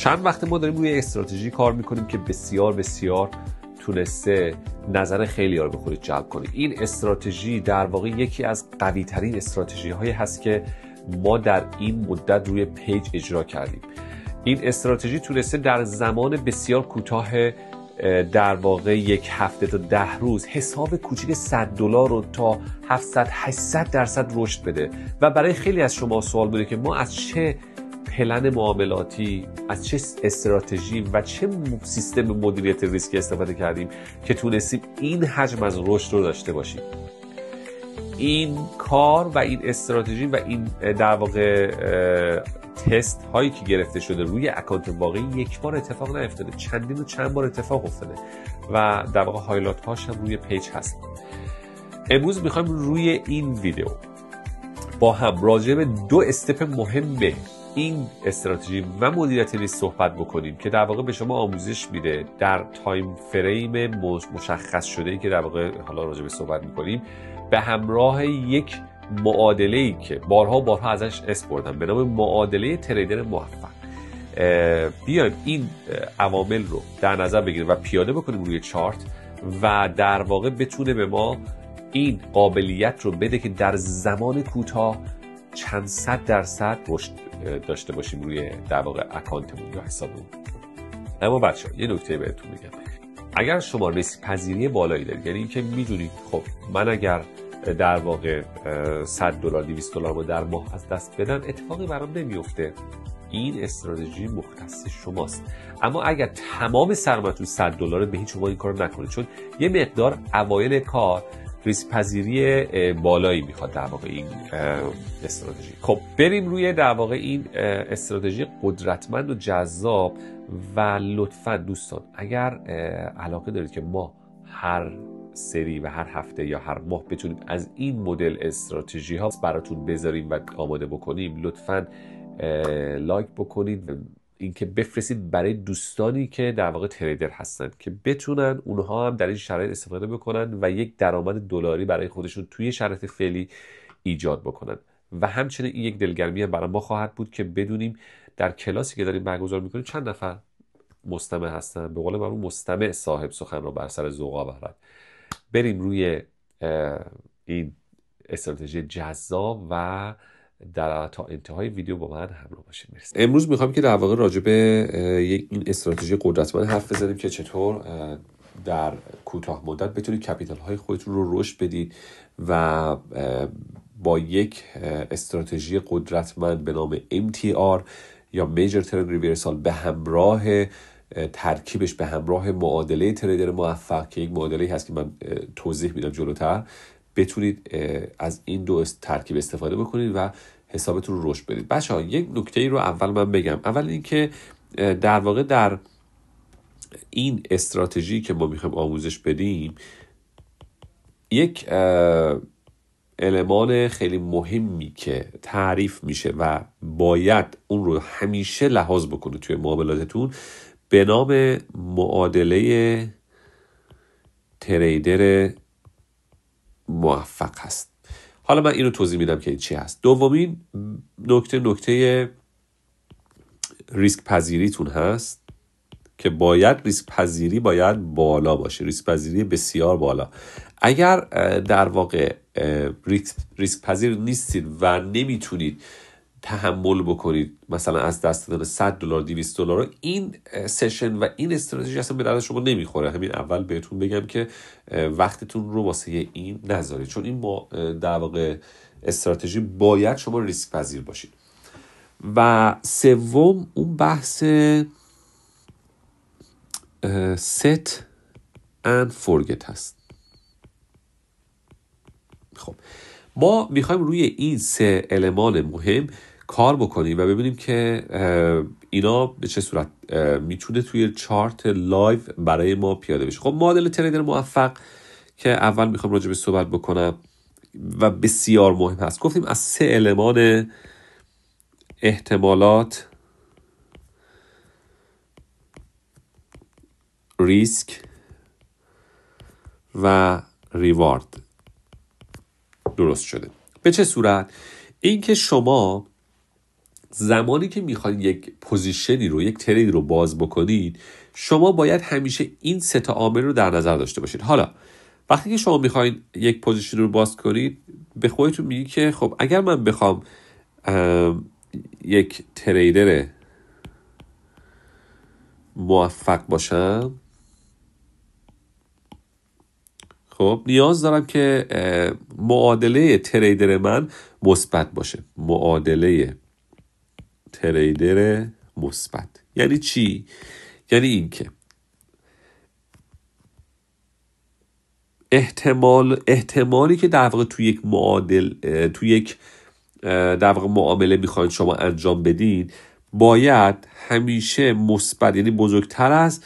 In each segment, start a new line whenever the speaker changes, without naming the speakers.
چند وقت ما داریم روی استراتژی کار میکنیم که بسیار بسیار تونسته نظر خیلی ها رو به خودش جلب کنه. این استراتژی در واقع یکی از قوی ترین استراتژی هایی هست که ما در این مدت روی پیج اجرا کردیم. این استراتژی تونسته در زمان بسیار کوتاه، در واقع 1 هفته تا 10 روز، حساب کوچیک $100 رو تا 700-800% رشد بده. و برای خیلی از شما سوال بوده که ما از چه پلن معاملاتی، از چه استراتژی و چه سیستم مدیریت ریسک استفاده کردیم که تونستیم این حجم از رشد رو داشته باشیم. این کار و این استراتژی و این در واقع تست هایی که گرفته شده روی اکانت واقعی یک بار اتفاق نیفتاده، چندین و چند بار اتفاق افتاده و در واقع هایلایت هاش هم روی پیج هست. امروز میخوایم روی این ویدیو با هم راجع به 2 استپ مهم این استراتژی و مدیریت ریسک صحبت بکنیم که در واقع به شما آموزش میده در تایم فریم مشخص شده ای که در واقع حالا راجع به صحبت میکنیم، به همراه یک معادله‌ای که بارها ازش اسم بردم به نام معادله تریدر موفق. بیایم این عوامل رو در نظر بگیریم و پیاده بکنیم روی چارت و در واقع بتونه به ما این قابلیت رو بده که در زمان کوتاه چند صد % رشد داشته باشیم روی در واقع اکانتمون یا حسابمون. اما بچه‌ها یه نکته بهتون میگم، اگر شما ریسک پذیری بالایی دارید، یعنی اینکه میدونید خب من اگر در واقع $100 $200 رو در ماه از دست بدم اتفاقی برام نمیفته، این استراتژی مختص شماست. اما اگر تمام سرمایه‌تون $100 به هیچ عنوان این کارو نکنید، چون یه مقدار اوایل کار ریسک پذیری بالایی میخواد در واقع این استراتژی. خب بریم روی در واقع این استراتژی قدرتمند و جذاب. و لطفا دوستان اگر علاقه دارید که ما هر سری و هر هفته یا هر ماه بتونیم از این مدل استراتژی ها براتون بذاریم و آماده بکنیم، لطفا لایک بکنید، اینکه بفرستید برای دوستانی که در واقع تریدر هستن که بتونن اونها هم در این شرایط استفاده بکنن و یک درآمد دلاری برای خودشون توی شرایط فعلی ایجاد بکنن. و همچنین این یک دلگرمی هم برای ما خواهد بود که بدونیم در کلاسی که داریم برگزار میکنیم چند نفر مستمع هستن. به قول معروف مستمع صاحب سخن رو بر سر ذوق آورد. بریم روی این استراتژی جذاب و تا انتهای ویدیو با من همراه باشید. مرسی. امروز میخوام که در واقع راجع به این استراتژی قدرتمند حرف بزنیم که چطور در کوتاه مدت بتونید کپیتال های خودتون رو رشد بدید و با یک استراتژی قدرتمند به نام MTR یا Major Trend Reversal به همراه ترکیبش، به همراه معادله تریدر موفق که یک معادله‌ای هست که من توضیح میدم جلوتر، بتونید از این 2 ترکیب استفاده بکنید و حسابتون رو رشد بدید. بچه‌ها یک نکته رو اول من بگم. اول اینکه در واقع در این استراتژی که ما میخوایم آموزش بدیم یک المان خیلی مهمی که تعریف میشه و باید اون رو همیشه لحاظ بکنید توی معاملاتتون به نام معادله تریدر موفق هست. حالا من اینو توضیح میدم که چی هست. دومین نکته ریسک پذیریتون هست که باید ریسک پذیری بالا باشه، ریسک پذیری بسیار بالا. اگر در واقع ریسک پذیر نیستید و نمیتونید تحمل بکنید مثلا از دست دادن $100 $200، این سشن و این استراتژی اصلا به درد شما نمیخوره. همین اول بهتون بگم که وقتتون رو واسه این نذارید، چون این در واقع استراتژی باید شما ریسک پذیر باشید. و سوم اون بحث set and forget هست. خب ما میخوایم روی این 3 المان مهم کار بکنیم و ببینیم که اینا به چه صورت میتونه توی چارت لایو برای ما پیاده بشه. خب معادله تریدر موفق که اول میخوام راجع به صحبت بکنم و بسیار مهم هست. گفتیم از 3 المان احتمالات، ریسک و ریوارد درست شده. به چه صورت؟ این که شما زمانی که میخواید یک پوزیشنی رو، یک ترید رو باز بکنید، شما باید همیشه این سه تا عامل رو در نظر داشته باشید. حالا وقتی که شما میخواید یک پوزیشن رو باز کنید، به خودتون میگید که خب اگر من بخوام یک تریدر موفق باشم، خب نیاز دارم که معادله تریدر من مثبت باشه. معادله تریدر مثبت یعنی چی؟ یعنی این که احتمالی که در واقع توی یک در واقع معامله میخواید شما انجام بدین باید همیشه مثبت، یعنی بزرگتر از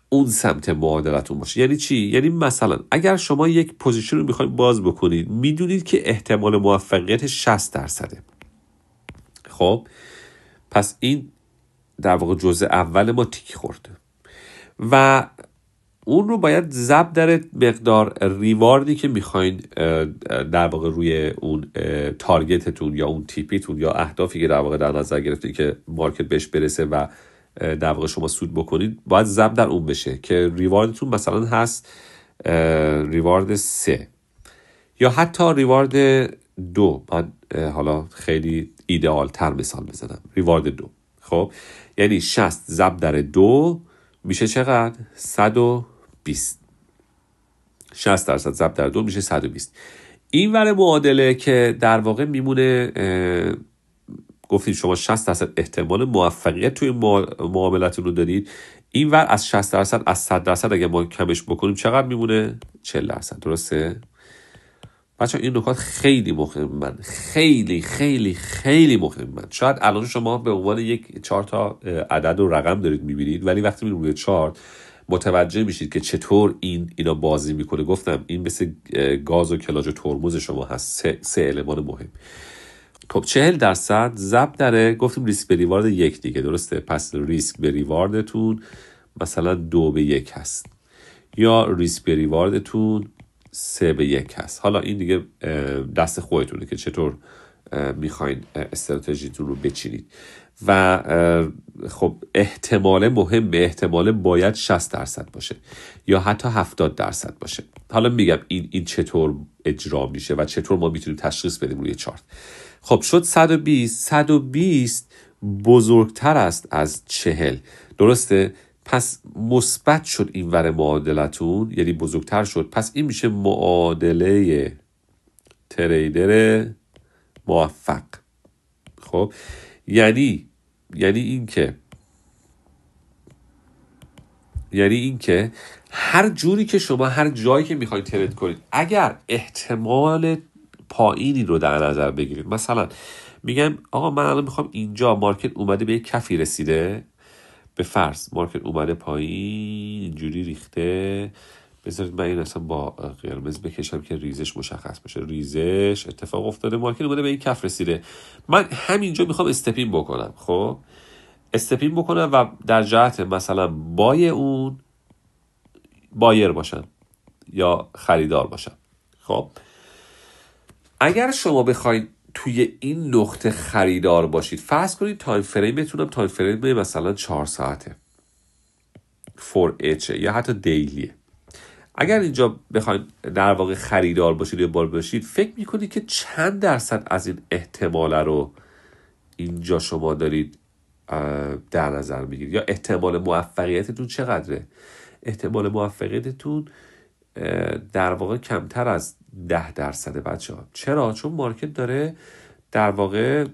اون سمت معادلتون باشه. یعنی چی؟ یعنی مثلا اگر شما یک پوزیشن رو میخواید باز بکنید، میدونید که احتمال موفقیت 60%. خب پس این در واقع جزء اول ما تیک خورده و اون رو باید ضرب در مقدار ریواردی که میخواین در واقع روی اون تارگتتون یا اون تیپیتون یا اهدافی که در واقع در نظر گرفتید که مارکت بهش برسه و در واقع شما سود بکنید، باید ضرب در اون بشه که ریواردتون مثلا هست ریوارد 3 یا حتی ریوارد 2. من حالا خیلی ایدئال تر مثال بزنم، ریوارد 2. خب یعنی 60 ضرب در 2 میشه چقدر؟ 120. 60% ضرب در 2 میشه 120. این ور معادله که در واقع میمونه، گفتید شما 60% احتمال موفقیت توی معاملتون رو دارید، این ور از 60% از 100% اگه ما کمش بکنیم چقدر میمونه؟ 40%. درسته؟ بچه این نکات خیلی مهمن، خیلی خیلی خیلی مهمن. شاید الان شما به عنوان یک 4 تا عدد و رقم دارید میبینید، ولی وقتی میبینید روی چارت متوجه میشید که چطور اینا بازی میکنه. گفتم این مثل گاز و کلاج و ترمز شما هست، سه المان مهم. خب 40% ضرب در گفتیم ریسک به ریوارد 1 دیگه، درسته؟ پس ریسک به ریواردتون مثلا 2/1 هست یا ریسک به ریواردتون 3/1 هست. حالا این دیگه دست خودتونه که چطور میخواین استراتژیتون رو بچینید و خب احتمال مهم به احتمال باید 60% باشه یا حتی 70% باشه. حالا میگم این چطور اجرا میشه و چطور ما میتونیم تشخیص بدیم روی چارت. خب شد 120 بزرگتر است از 40، درسته؟ پس مثبت شد این ور معادلتون، یعنی بزرگتر شد. پس این میشه معادله تریدر موفق. خب یعنی این که هر جوری که شما هر جایی که میخواید ترید کنید، اگر احتمال پایینی رو در نظر بگیرید، مثلا میگم آقا من الان میخوام اینجا مارکت اومده به یک کفی رسیده، به فرض مارکت اومده پایین اینجوری ریخته، بذارید من این اصلا با قرمز بکشم که ریزش مشخص بشه. ریزش اتفاق افتاده، مارکت اومده به این کف رسیده، من همینجا میخوام استپین بکنم. خب استپین بکنم و در جهت مثلا اون بایر باشم یا خریدار باشم. خب اگر شما بخواید توی این نقطه خریدار باشید، فرض کنید تایم فریمتونم تایم فریم مثلا 4 ساعته 4H یا حتی دیلیه، اگر اینجا بخواید در واقع خریدار باشید یا بار باشید، فکر میکنید که چند درصد از این احتمال رو اینجا شما دارید در نظر میگیرید یا احتمال موفقیتتون چقدره؟ احتمال موفقیتتون در واقع کمتر از 10% بچه ها. چرا؟ چون مارکت داره در واقع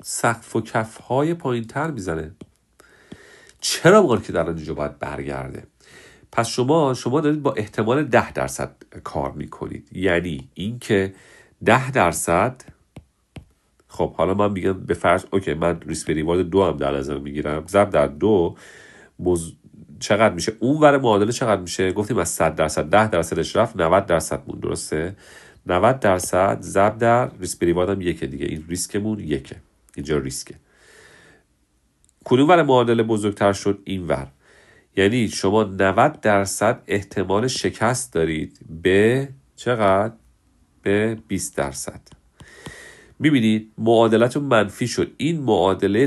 سقف و کف های پایین تر میزنه. چرا مارکت الان اینجا باید برگرده؟ پس شما دارید با احتمال 10% کار میکنید، یعنی این که 10%. خب حالا من میگم به فرض اوکی من ریسک ریوارد 2 هم در نظر میگیرم، ضرب در 2 چقدر میشه؟ اون ور معادله چقدر میشه؟ گفتیم از 100% 10%ش رفت 90% مون، درسته؟ 90% ضرب در ریسک ریوارد هم 1 دیگه، این ریسکمون 1، اینجا ریسکه. کدوم ور معادله بزرگتر شد؟ این ور. یعنی شما 90% احتمال شکست دارید به چقدر؟ به 20%. میبینید معادلتون منفی شد. این معادله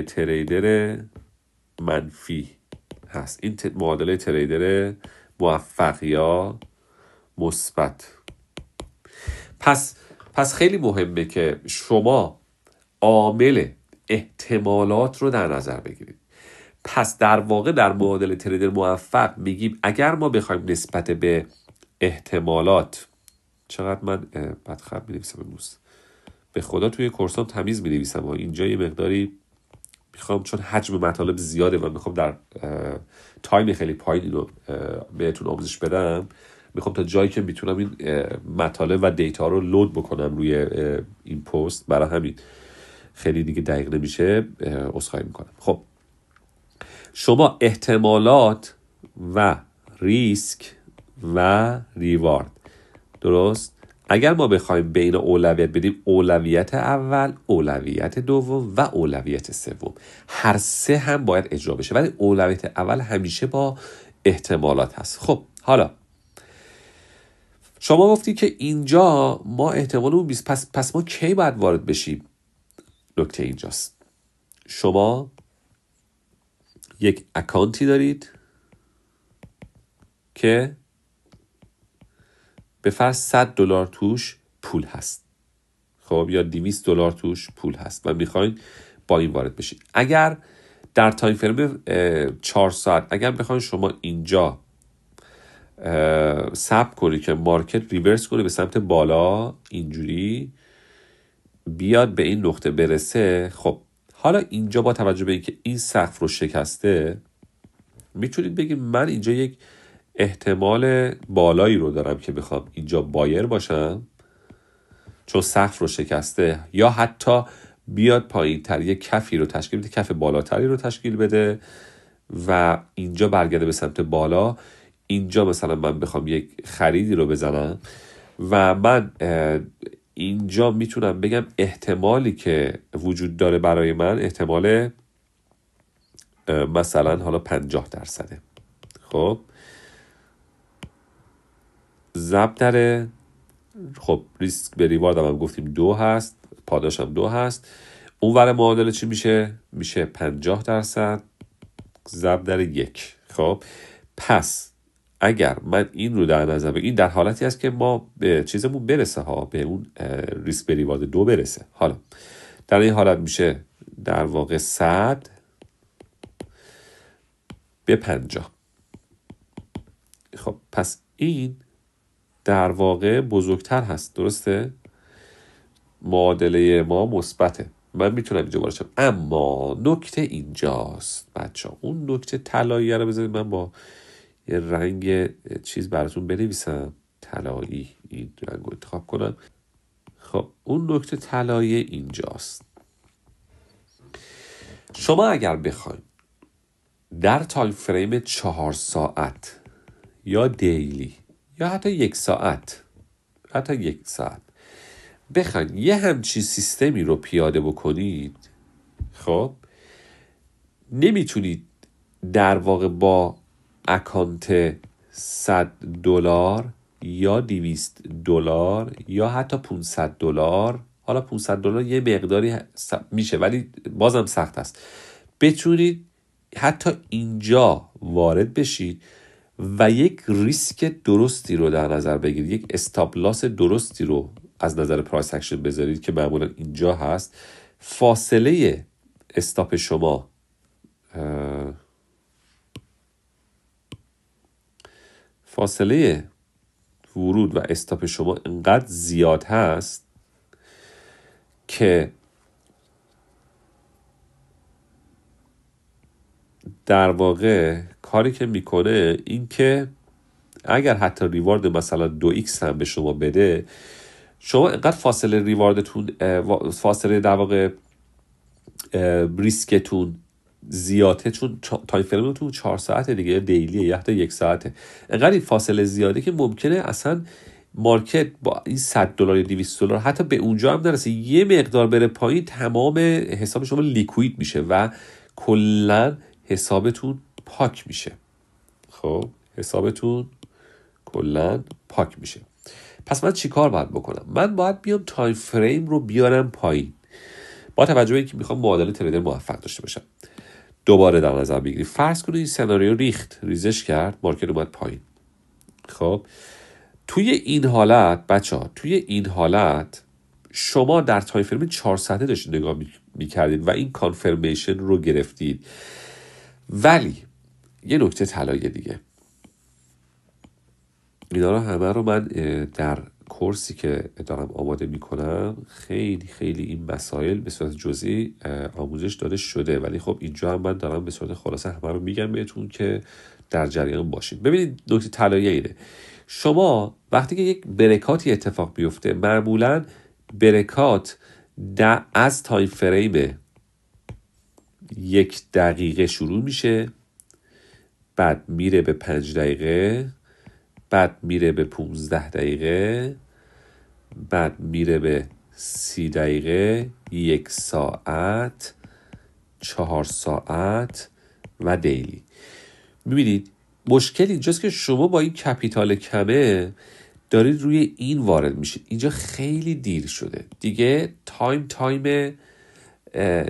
تریدر منفی هست. این معادله تریدر موفق یا مثبت. پس خیلی مهمه که شما عامل احتمالات رو در نظر بگیرید. پس در واقع در معادله تریدر موفق میگیم اگر ما بخوایم نسبت به احتمالات، چقدر من بدخط می‌نویسم امروز، به خدا توی کورسام تمیز می‌نویسم، اینجا یه مقداری میخوام چون حجم مطالب زیاده و میخوام در تایم خیلی پایینی رو بهتون آموزش بدم، میخوام تا جایی که میتونم این مطالب و دیتا رو لود بکنم روی این پست، برای همین خیلی دیگه دقیق نمیشه، عذرخواهی میکنم. خب شما احتمالات و ریسک و ریوارد، درست؟ اگر ما بخوایم بین اولویت بدیم، اولویت اول، اولویت دوم و اولویت سوم، هر سه هم باید اجرا بشه، ولی اولویت اول همیشه با احتمالات هست. خب حالا شما گفتی که اینجا ما احتمالمون 20، پس ما کی باید وارد بشیم؟ نکته اینجاست، شما یک اکانتی دارید که به فرض $100 توش پول هست، خب، یا $200 توش پول هست و میخواین با این وارد بشید. اگر در تایم فریم 4 ساعت اگر بخواین شما اینجا صبر کنید که مارکت ریورس کنه به سمت بالا، اینجوری بیاد به این نقطه برسه، خب حالا اینجا با توجه به اینکه این سقف رو شکسته، میتونید بگید من اینجا یک احتمال بالایی رو دارم که بخوام اینجا بایر باشم چون سقف رو شکسته، یا حتی بیاد پایین تر یک کفی رو تشکیل بده، کف بالاتری رو تشکیل بده و اینجا برگرده به سمت بالا. اینجا مثلا من بخوام یک خریدی رو بزنم و من اینجا میتونم بگم احتمالی که وجود داره برای من احتمال مثلا حالا 50%. خب ضرب در، خب ریسک به ریوارد هم گفتیم 2 هست، پاداش هم 2 هست. اون ور معادله چی میشه؟ میشه 50% ضرب در 1. خب پس اگر من این رو در نظر بگیرم، این در حالتی است که ما به چیزمون برسه ها، به اون ریسک به ریوارد 2 برسه. حالا در این حالت میشه در واقع 100 به 50. خب پس این در واقع بزرگتر هست، درسته؟ معادله ما مثبته، من میتونم اینجا باشم. اما نکته اینجاست بچه‌ها، اون نکته طلایی رو بذارید من با یه رنگ چیز براتون بنویسم، طلایی، این رنگ رو انتخاب کنم. خب اون نکته طلایی اینجاست. شما اگر بخواید در تایم فریم 4 ساعت یا دیلی یا حتی 1 ساعت بخواید یه همچین سیستمی رو پیاده بکنید، خب نمیتونید در واقع با اکانت $100 یا $200 یا حتی $500، حالا $500 یه مقداری میشه ولی بازم سخت است، بتونید حتی اینجا وارد بشید و یک ریسک درستی رو در نظر بگیرید، یک استاپ لاس درستی رو از نظر پرایس اکشن بذارید که معمولا اینجا هست. فاصله استاپ شما فاصله ورود و استاپ شما انقدر زیاد هست که در واقع کاری که میکنه این که اگر حتی ریوارد مثلا 2x هم به شما بده، شما انقدر فاصله ریواردتون، فاصله در واقع ریسکتون زیاده، چون تایم فریمتون 4 ساعته دیگه، دیلیه یا حتی 1 ساعته، انقدر این فاصله زیاده که ممکنه اصلا مارکت با این $100 یا $200 حتی به اونجا هم نرسه، یه مقدار بره پایین تمام حساب شما لیکوید میشه و کلا حسابتون پاک میشه. خب حسابتون کلا پاک میشه. پس من چی کار باید بکنم؟ من باید بیام تایم فریم رو بیارم پایین، با توجه به اینکه میخوام معادله تریدر موفق داشته باشم. دوباره در نظر بگیرید فرض کنید این سناریو ریزش کرد، مارکت اومد پایین. خب توی این حالت بچه‌ها، توی این حالت شما در تایم فریم 4 ساعته داشتید نگاه میکردید و این کانفرمیشن رو گرفتید. ولی یه نکته طلایی دیگه، اینا رو همه رو من در کورسی که دارم آماده میکنم خیلی خیلی این مسائل به صورت جزئی آموزش داده شده، ولی خب اینجا هم من دارم به صورت خلاصه همه رو میگم بهتون که در جریان باشید. ببینید نکته طلایی اینه، شما وقتی که یک برکاتی اتفاق بیفته، معمولا برکات از تایم فریم 1 دقیقه شروع میشه، بعد میره به 5 دقیقه، بعد میره به 15 دقیقه، بعد میره به 30 دقیقه، 1 ساعت، 4 ساعت و دیلی. میبینید مشکل اینجاست که شما با این کپیتال کمه دارید روی این وارد میشید. اینجا خیلی دیر شده دیگه، تایم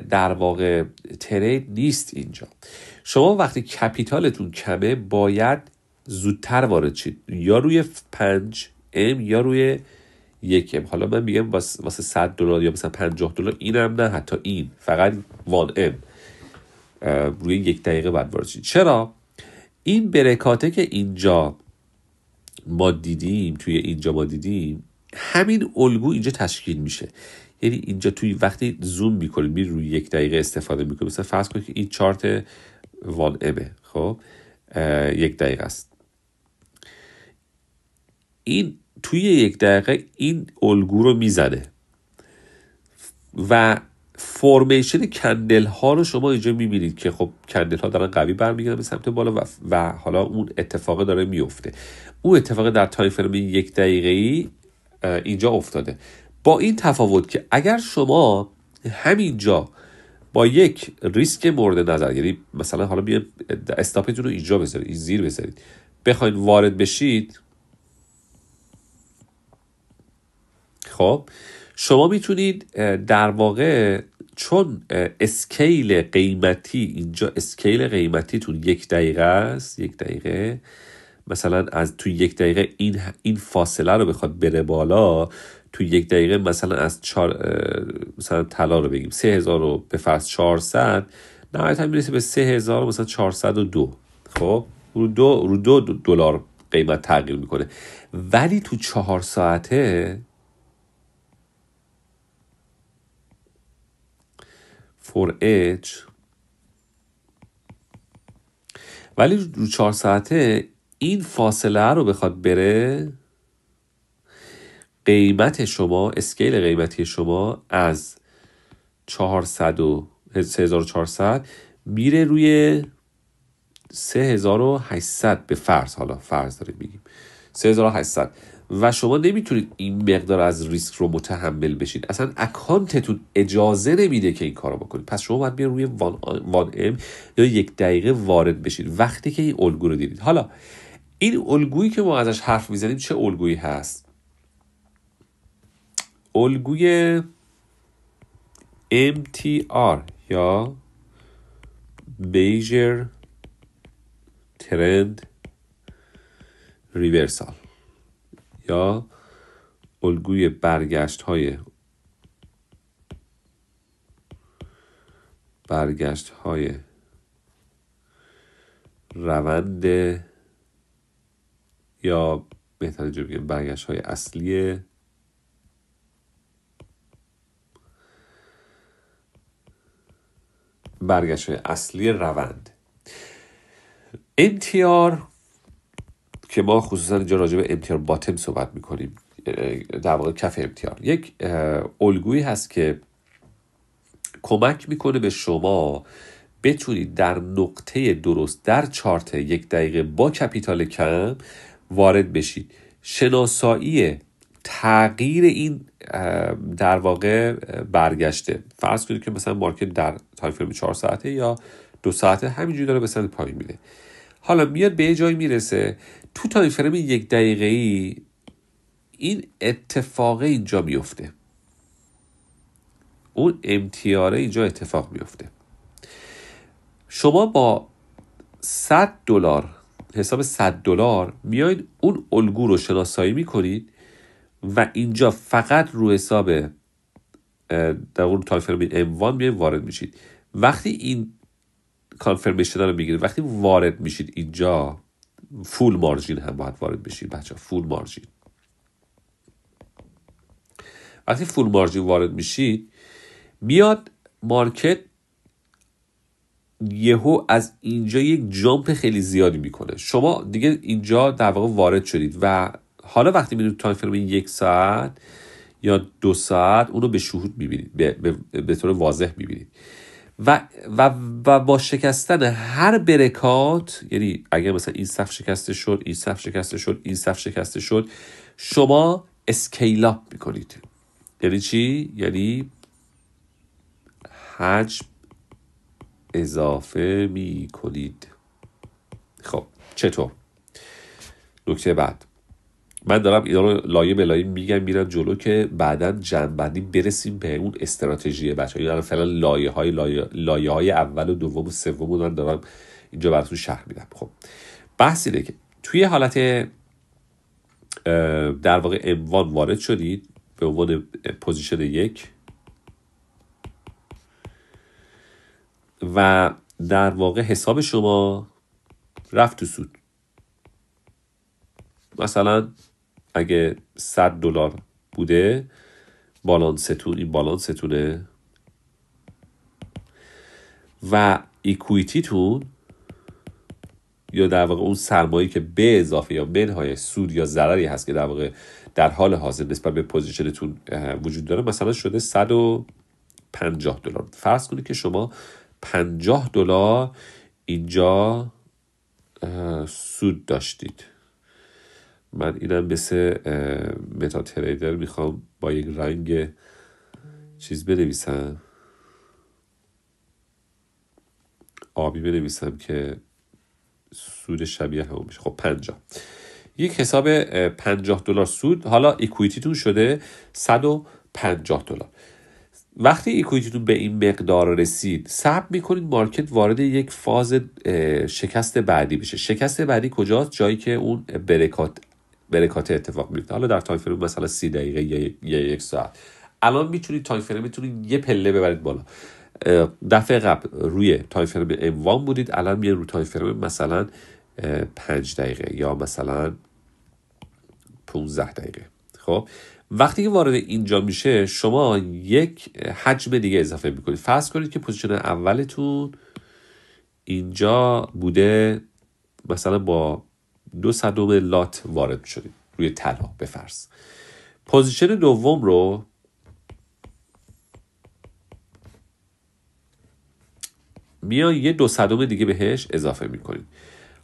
در واقع ترید نیست اینجا. شما وقتی کپیتالتون کمه باید زودتر وارد شید، یا روی 5 ام یا روی 1 ام. حالا من میگم واسه $100 یا مثلا $50، اینم نه، حتی این فقط 1 ام روی 1 دقیقه بعد وارد شید. چرا؟ این برکاته که اینجا ما دیدیم، همین الگو اینجا تشکیل میشه. یعنی اینجا توی وقتی زوم میکنید میری روی 1 دقیقه استفاده میکنید، مثلا فرض کنید که این چارت 1 امه، خب 1 دقیقه است، این توی 1 دقیقه این الگو رو میزنه و فرمیشن کندل ها رو شما اینجا میبینید که خب کندل ها دارن قوی برمیگردن به سمت بالا و حالا اون اتفاق داره میفته. اون اتفاق در تایم فریم 1 دقیقه‌ای اینجا افتاده، با این تفاوت که اگر شما همینجا با یک ریسک مورد نظر، یعنی مثلا حالا بیاید استاپتون رو اینجا بذارید، این زیر بذارید، بخواید وارد بشید، خب شما میتونید در واقع چون اسکیل قیمتی اینجا، اسکیل قیمتیتون 1 دقیقه است، 1 دقیقه مثلا از توی 1 دقیقه این فاصله رو بخواد بره بالا، توی 1 دقیقه مثلا از مثلا طلا رو بگیم 3000 رو به فرض 400 نهایتا میرسه به 3000 مثلا 402. خب رو $2 قیمت تغییر میکنه، ولی تو 4 ساعته for edge، ولی رو 4 ساعته این فاصله رو بخواد بره، قیمت شما، اسکیل قیمتی شما از 3400 میره روی 3800 به فرض، حالا فرض داریم میگیم 3800 و شما نمیتونید این مقدار از ریسک رو متحمل بشید، اصلا اکانتتون اجازه نمیده که این کارو بکنید. پس شما باید بیاید روی 1 ام یا 1 دقیقه وارد بشید وقتی که این الگو رو دیدید. حالا این الگویی که ما ازش حرف میزنیم چه الگویی هست؟ الگوی MTR یا Major Trend Reversal یا الگوی برگشت های روند، یا بهتر اینجا بگیم برگشت های اصلی روند. MTR که ما خصوصا اینجا راجع به MTR باتم صحبت میکنیم، در واقع کف MTR یک الگویی هست که کمک میکنه به شما بتونید در نقطه درست در چارت 1 دقیقه با کپیتال کم وارد بشید. شناسایی تغییر این در واقع برگشته، فرض کنید که مثلا مارکت در تایم فریم 4 ساعته یا 2 ساعته همینجوری داره به سمت پایین میره، حالا میاد به جایی میرسه تو تایم فریم 1 دقیقه‌ای این اتفاقه اینجا میفته، اون امتیاره اینجا اتفاق میفته. شما با $100 حساب $100 میایید اون الگو رو شناسایی میکنید و اینجا فقط رو حساب در اون تایم فریم M1 میایید وارد میشید. وقتی این کانفرمیشن رو میگیرید، وقتی وارد میشید اینجا فول مارجین هم باید وارد بشید بچه ها، فول مارجین. وقتی فول مارجین وارد میشید میاد مارکت یهو از اینجا یک جامپ خیلی زیادی میکنه. شما دیگه اینجا در واقع وارد شدید و حالا وقتی میرید تایم فریم 1 ساعت یا 2 ساعت اونو به شهود میبینید، به طور واضح میبینید و با شکستن هر برکات، یعنی اگر مثلا این صف شکسته شد، این صف شکسته شد، این صف شکسته شد، شما اسکیل اپ میکنید. یعنی چی؟ یعنی حجم اضافه می کنید. خب چطور؟ نکته بعد، من دارم اینا رو لایه به لایه میگم میرم جلو که بعداً جمع‌بندی برسیم به اون استراتژی بچه‌ها. یعنی فعلا لایه های اول و دوم و سوم رو دارم اینجا براتون شرح میدم. خب بحث اینه که توی حالت در واقع M1 وارد شدید به عنوان پوزیشن 1 و در واقع حساب شما رفت تو سود. مثلا اگه $100 بوده، بالانستون، این بالانستونه و ایکویتیتون یا در واقع اون سرمایه‌ای که به اضافه یا منهای سود یا ضرری هست که در واقع در حال حاضر نسبت به پوزیشنتون وجود داره، مثلا شده $150. فرض کنید که شما $50 اینجا سود داشتید. من اینم مثل متا تریدر میخوام با یک رنگ چیز بنویسم، آبی بنویسم که سود شبیه همون میشه. خب 50 یک حساب $50 سود. حالا ایکویتیتون شده $150. وقتی ایکویتیتون به این مقدار رسید، صبر میکنید مارکت وارد یک فاز شکست بعدی بشه. شکست بعدی کجاست؟ جایی که اون برکات اتفاق میفته. حالا در تایم فریم مثلا 30 دقیقه یا 1 ساعت. الان میتونید تایم فریم میتونید یه پله ببرید بالا. دفعه قبل روی تایم فریم M1 بودید، الان میاد رو تایم فریم مثلا 5 دقیقه یا مثلا 15 دقیقه. خب وقتی که وارد اینجا میشه، شما یک حجم دیگه اضافه میکنید. فرض کنید که پوزیشن اولتون اینجا بوده، مثلا با 200 لات وارد شدید روی طلا به فرض. پوزیشن دوم رو میان یه 200 دیگه بهش اضافه میکنید.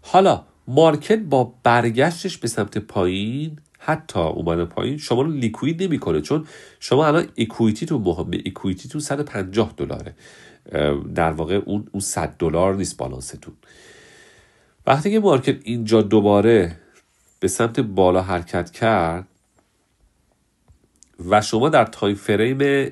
حالا مارکت با برگشتش به سمت پایین، حتی اومده پایین، شما رو لیکوید نمیکنه، چون شما الان ایکویتیتون مهمه. ایکویتیتون $150. در واقع اون $100 نیست بالانستون. وقتی که مارکت اینجا دوباره به سمت بالا حرکت کرد و شما در تایم فریم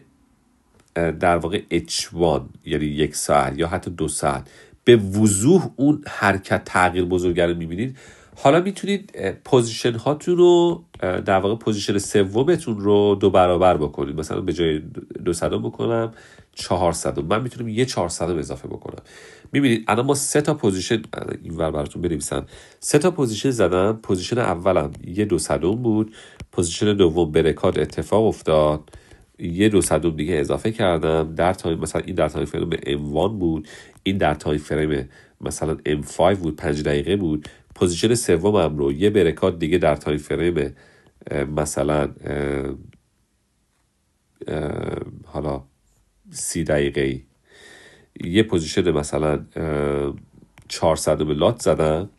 در واقع H1 یعنی 1 ساعت یا حتی 2 ساعت به وضوح اون حرکت تغییر بزرگ رو میبینید، حالا میتونید پوزیشن هاتون رو در واقع پوزیشن سومتون رو 2 برابر بکنید. مثلا به جای 200 بکنم 400. من میتونم یه 400 اضافه بکنم. میبینید الان ما 3 تا پوزیشن اینور براتون بنویسم. 3 تا پوزیشن زدم. پوزیشن اولم یه 200 بود، پوزیشن دوم برکات اتفاق افتاد، یه 200 دیگه اضافه کردم. در تایم مثلا این در تایم فریم M1 بود، این در تایم فریم مثلا M5 بود، 5 دقیقه بود. پوزیشن سومم رو یه برکات دیگه در تایم فریم مثلا حالا 30 دقیقه یه پوزیشن مثلا 400 لات زدم.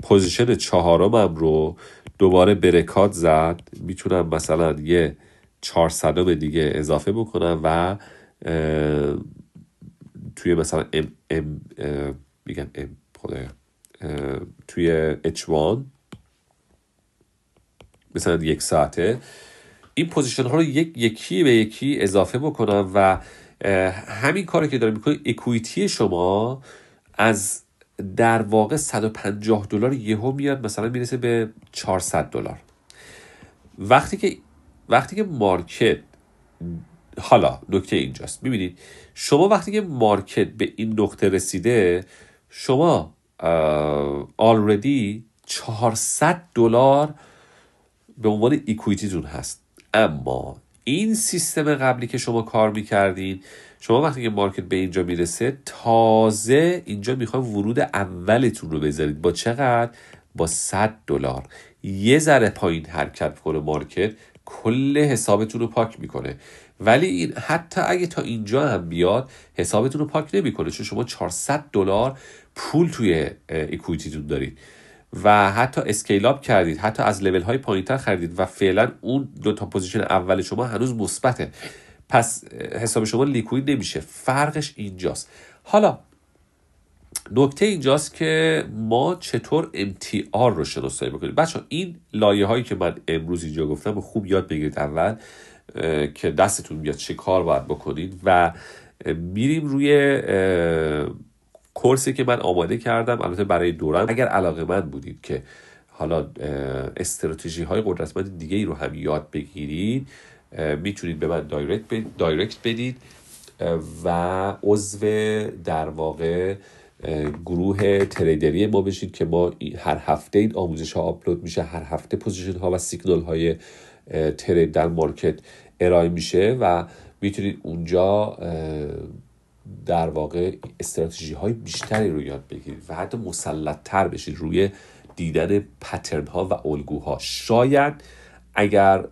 پوزیشن چهارمم رو دوباره برکات زد، میتونم مثلا یه 400 دیگه اضافه بکنم و توی مثلا میگم توی H1 مثلا 1 ساعته، این پوزیشن ها رو یکی به یکی اضافه بکنم و همین کاری که دارم میکنید اکویتی شما از در واقع $150 یهو میاد مثلا میرسه به $400. وقتی که مارکت، حالا نکته اینجاست، میبینید شما وقتی که مارکت به این نقطه رسیده، شما آلردی $400 به عنوان اکویتیتون هست. اما این سیستم قبلی که شما کار میکردین، شما وقتی که مارکت به اینجا میرسه، تازه اینجا میخوایم ورود اولتون رو بذارید. با چقدر؟ با $100. یه ذره پایین حرکت کنه مارکت، کل حسابتون رو پاک میکنه. ولی این حتی اگه تا اینجا هم بیاد، حسابتون رو پاک نمیکنه، چون شما $400 پول توی اکویتیتون دارید و حتی اسکیل اپ کردید، حتی از لول های پایینتر خریدید و فعلا اون 2 تا پوزیشن اول شما هنوز مثبته، پس حساب شما لیکوید نمیشه. فرقش اینجاست. حالا نکته اینجاست که ما چطور MTR رو شناسایی بکنیم. بچه این لایه هایی که من امروز اینجا گفتم خوب یاد بگیرید اول که دستتون بیاد چه کار باید بکنید و میریم روی کورسی که من آماده کردم البته برای دورم. اگر علاقه‌مند بودید که حالا استراتژی های قدرتمند دیگه ای رو هم یاد بگیرید، میتونید به من دایرکت بدید و عضو در واقع گروه تریدری ما بشید که ما هر هفته این آموزش ها آپلود میشه، هر هفته پوزیشن ها و سیگنال های ترید در مارکت ارائه میشه و میتونید اونجا در واقع استراتژی های بیشتری رو یاد بگیرید و حتی مسلط تر بشید روی دیدن پترن ها و الگوها. شاید اگر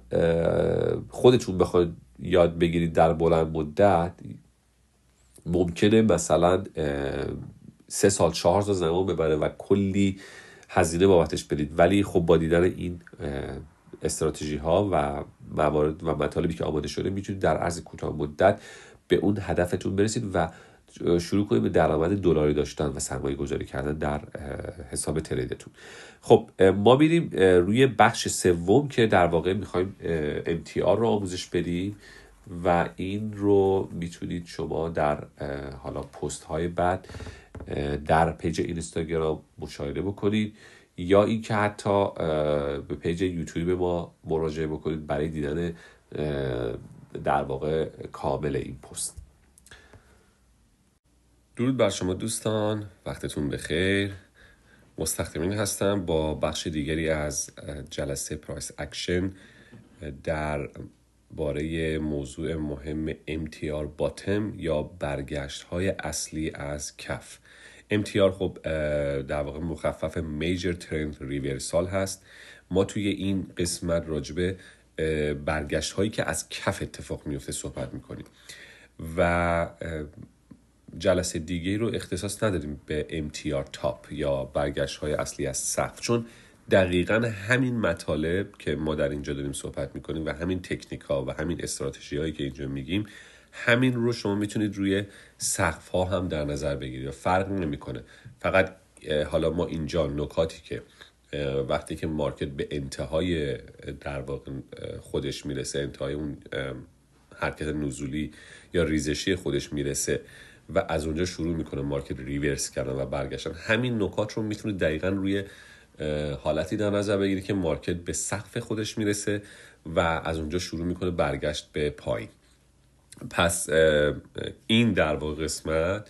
خودتون بخواید یاد بگیرید در بلند مدت، ممکنه مثلا 3 سال 4 سال زمان ببره و کلی هزینه بابتش بدید، ولی خب با دیدن این استراتژی ها و موارد و مطالبی که آماده شده میتونید در عرض کوتاه مدت به اون هدفتون برسید و شروع کنید به درآمد دلاری داشتن و سرمایه گذاری کردن در حساب تریدتون. خب ما میریم روی بخش سوم که در واقع میخوایم MTR رو آموزش بدیم و این رو میتونید شما در حالا پست های بعد در پیج اینستاگرام مشاهده بکنید یا اینکه حتی به پیج یوتیوب ما مراجعه بکنید برای دیدن در واقع کامل این پست. درود بر شما دوستان، وقتتون بخیر. مستخدمین هستم با بخش دیگری از جلسه پرایس اکشن در باره موضوع مهم MTR باتم یا برگشت های اصلی از کف. MTR خب در واقع مخفف میجر ترند ریورسال هست. ما توی این قسمت راجبه برگشت هایی که از کف اتفاق میفته صحبت میکنیم و جلسه دیگه رو اختصاص نداریم به MTR تاپ یا برگشت های اصلی از سقف، چون دقیقاً همین مطالب که ما در اینجا داریم صحبت میکنیم و همین تکنیک ها و همین استراتژی هایی که اینجا میگیم، همین رو شما میتونید روی سقف ها هم در نظر بگیرید. فرق نمیکنه، فقط حالا ما اینجا نکاتی که وقتی که مارکت به انتهای در واقع خودش میرسه، انتهای اون حرکت نزولی یا ریزشی خودش میرسه و از اونجا شروع میکنه مارکت ریورس کردن و برگشتن، همین نکات رو میتونید دقیقاً روی حالتی در نظر بگیرید که مارکت به سقف خودش میرسه و از اونجا شروع میکنه برگشت به پایین. پس این در واقع قسمت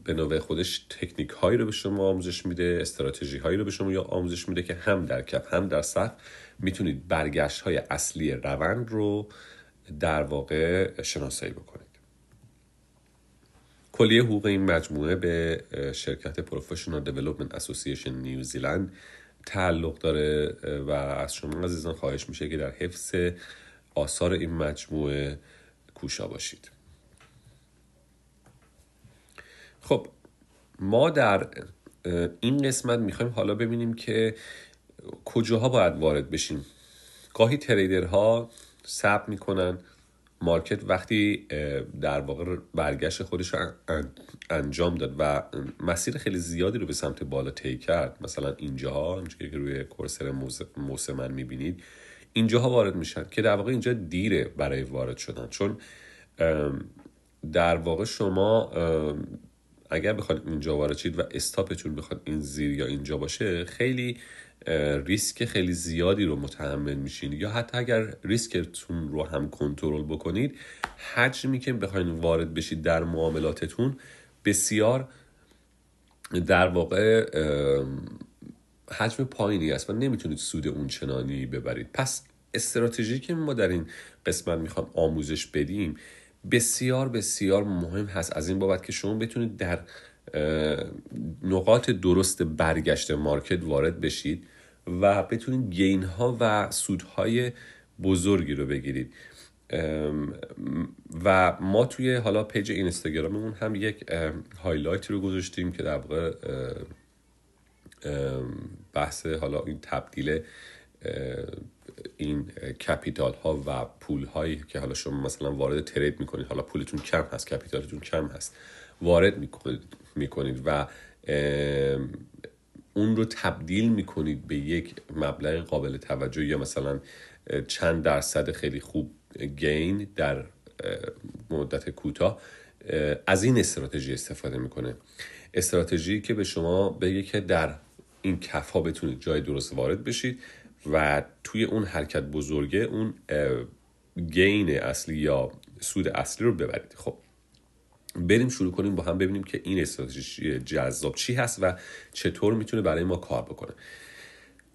به نوبه خودش تکنیک هایی رو به شما آموزش میده، استراتژی هایی رو به شما آموزش میده که هم در کف هم در سقف میتونید برگشت های اصلی روند رو در واقع شناسایی بکنید. کلیه حقوق این مجموعه به شرکت پروفشنال دیولپمنت اسوسییشن نیوزیلند تعلق داره و از شما عزیزان خواهش میشه که در حفظ آثار این مجموعه کوشا باشید. خب ما در این قسمت میخوایم حالا ببینیم که کجاها باید وارد بشیم. گاهی تریدرها صبر میکنن مارکت وقتی در واقع برگشت خودش رو انجام داد و مسیر خیلی زیادی رو به سمت بالا طی کرد، مثلا اینجاها اینجوری که روی کورسر موسمن میبینید اینجاها وارد میشن که در واقع اینجا دیره برای وارد شدن، چون در واقع شما اگر بخواید اینجا وارد شید و استاپتون بخواد این زیر یا اینجا باشه، خیلی ریسک خیلی زیادی رو متحمل میشین، یا حتی اگر ریسکتون رو هم کنترل بکنید، حجمی که بخواید وارد بشید در معاملاتتون بسیار در واقع حجم پایینی است و نمیتونید سود اون چنانی ببرید. پس استراتژی که ما در این قسمت میخوام آموزش بدیم بسیار بسیار مهم هست، از این بابت که شما بتونید در نقاط درست برگشت مارکت وارد بشید و بتونید گین ها و سودهای بزرگی رو بگیرید. و ما توی حالا پیج اینستاگراممون هم یک هایلایت رو گذاشتیم که در واقع بحث حالا این تبدیل این کپیتال ها و پول هایی که حالا شما مثلا وارد ترید میکنید، حالا پولتون کم هست، کپیتالتون کم هست، وارد میکنید و اون رو تبدیل میکنید به یک مبلغ قابل توجه یا مثلا چند درصد خیلی خوب گین در مدت کوتاه، از این استراتژی استفاده میکنه. استراتژی که به شما بگه که در این کف ها بتونید جای درست وارد بشید و توی اون حرکت بزرگه اون گین اصلی یا سود اصلی رو ببرید. خب بریم شروع کنیم با هم ببینیم که این استراتژی جذاب چی هست و چطور میتونه برای ما کار بکنه.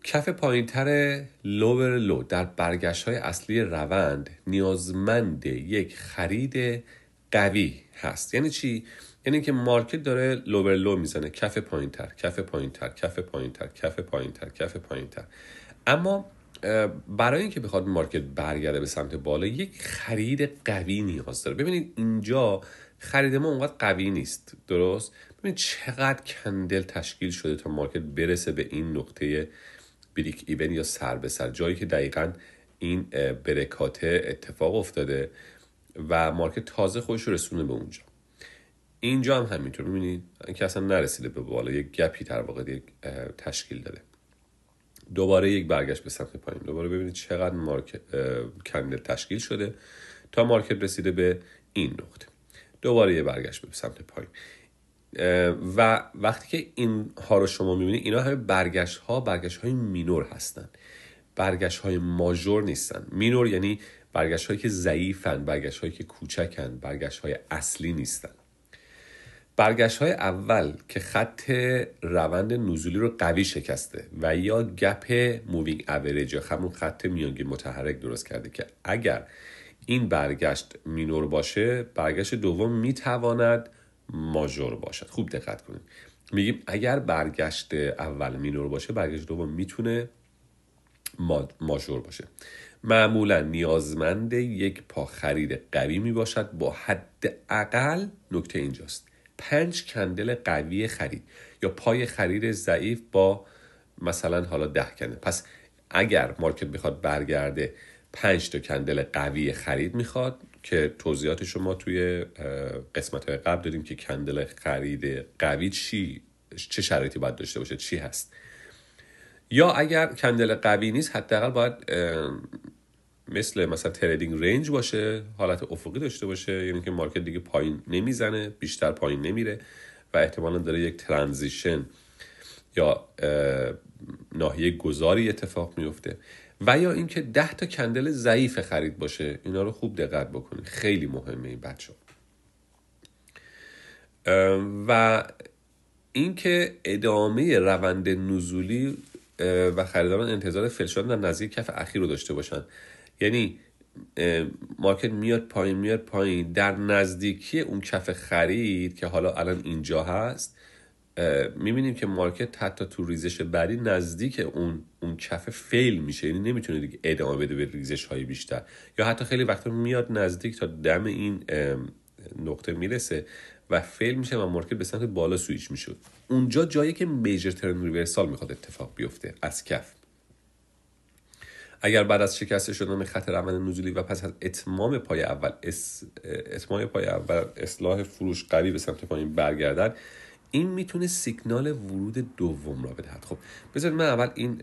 کف پایینتر لوور لو در برگشت های اصلی روند نیازمند یک خرید قوی هست. یعنی چی؟ یعنی که مارکت داره لوور لو میزنه، کف پایینتر، کف پایینتر، کف پایینتر، کف پایینتر، کف پایینتر، اما برای اینکه بخواد مارکت برگرده به سمت بالا یک خرید قوی نیاز داره. ببینید اینجا خرید ما اونقدر قوی نیست، درست؟ ببینید چقدر کندل تشکیل شده تا مارکت برسه به این نقطه بریک ایون یا سر به سر، جایی که دقیقاً این برکات اتفاق افتاده و مارکت تازه خودش رو رسونه به اونجا. اینجا هم همینطور می‌بینید که اصلا نرسیده به بالا، یک گپی در واقع یک تشکیل داده. دوباره یک برگشت به سمت پایین، دوباره ببینید چقدر مارکت کندل تشکیل شده تا مارکت رسیده به این نقطه، دوباره یک برگشت به سمت پایین. و وقتی که اینها رو شما میبینید، اینا همه برگشت های مینور هستن، برگشت های ماژور نیستن. مینور یعنی برگشت هایی که ضعیفن، برگشت هایی که کوچکن، برگشت های اصلی نیستن. برگشت های اول که خط روند نزولی رو قوی شکسته و یا گپ مووینگ اوریج یا همون خط میانگین متحرک درست کرده که اگر این برگشت مینور باشه، برگشت دوم میتواند ماژور باشد. خوب دقت کنید، میگیم اگر برگشت اول مینور باشه، برگشت دوم میتونه ماژور باشه. معمولا نیازمند یک پا خرید قوی میباشد با حداقل، نکته اینجاست، 5 کندل قوی خرید یا پای خرید ضعیف با مثلا حالا 10 کندل. پس اگر مارکت بخواد برگرده 5 تا کندل قوی خرید میخواد که توضیحاتش رو ما توی قسمت‌های قبل دادیم که کندل خرید قوی چه شرایطی باید داشته باشه، چی هست. یا اگر کندل قوی نیست، حداقل باید مثلا تریدینگ رنج باشه، حالت افقی داشته باشه، یعنی که مارکت دیگه پایین نمیزنه، بیشتر پایین نمیره و احتمالاً داره یک ترانزیشن یا ناحیه گذاری اتفاق میفته. و یا اینکه 10 تا کندل ضعیف خرید باشه. اینا رو خوب دقت بکنید، خیلی مهمه این بچه‌ها. و اینکه ادامه روند نزولی و خریداران انتظار فیل شدن در نزدیک کف اخیر رو داشته باشن. یعنی مارکت میاد پایین در نزدیکی اون کف خرید که حالا الان اینجا هست، میبینیم که مارکت حتی تو ریزش بعدی نزدیک اون کف فیل میشه، یعنی نمیتونه دیگه ادامه بده به ریزش های بیشتر، یا حتی خیلی وقتا میاد نزدیک تا دم این نقطه میرسه و فیل میشه و مارکت به سمت بالا سویچ میشه. اونجا جایی که میجر ترند ریورسال میخواد اتفاق بیفته از کف. اگر بعد از شکسته شدن خط روند نزولی و پس از اتمام پای اول اصلاح فروش قوی به سمت پایین برگردن، این میتونه سیگنال ورود دوم را بدهد. خب بذارید من اول این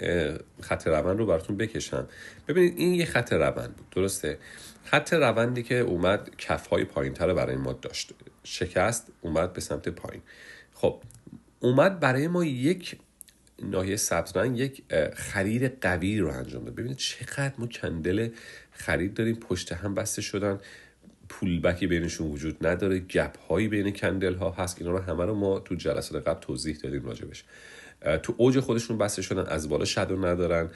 خط روند رو براتون بکشم. ببینید این یه خط روند بود، درسته؟ خط روندی که اومد کفهای پایین‌تر رو برای ما داشت، شکست، اومد به سمت پایین. خب اومد برای ما یک ناحیه سبز رنگ یک خرید قوی رو انجام داد. ببینید چقدر ما کندل خرید داریم پشت هم بسته شدن، پولبکی بینشون وجود نداره، گپ هایی بین کندل ها هست. اینا رو همه رو ما تو جلسات قبل توضیح دادیم راجبش. تو اوج خودشون بسته شدن، از بالا شادو ندارن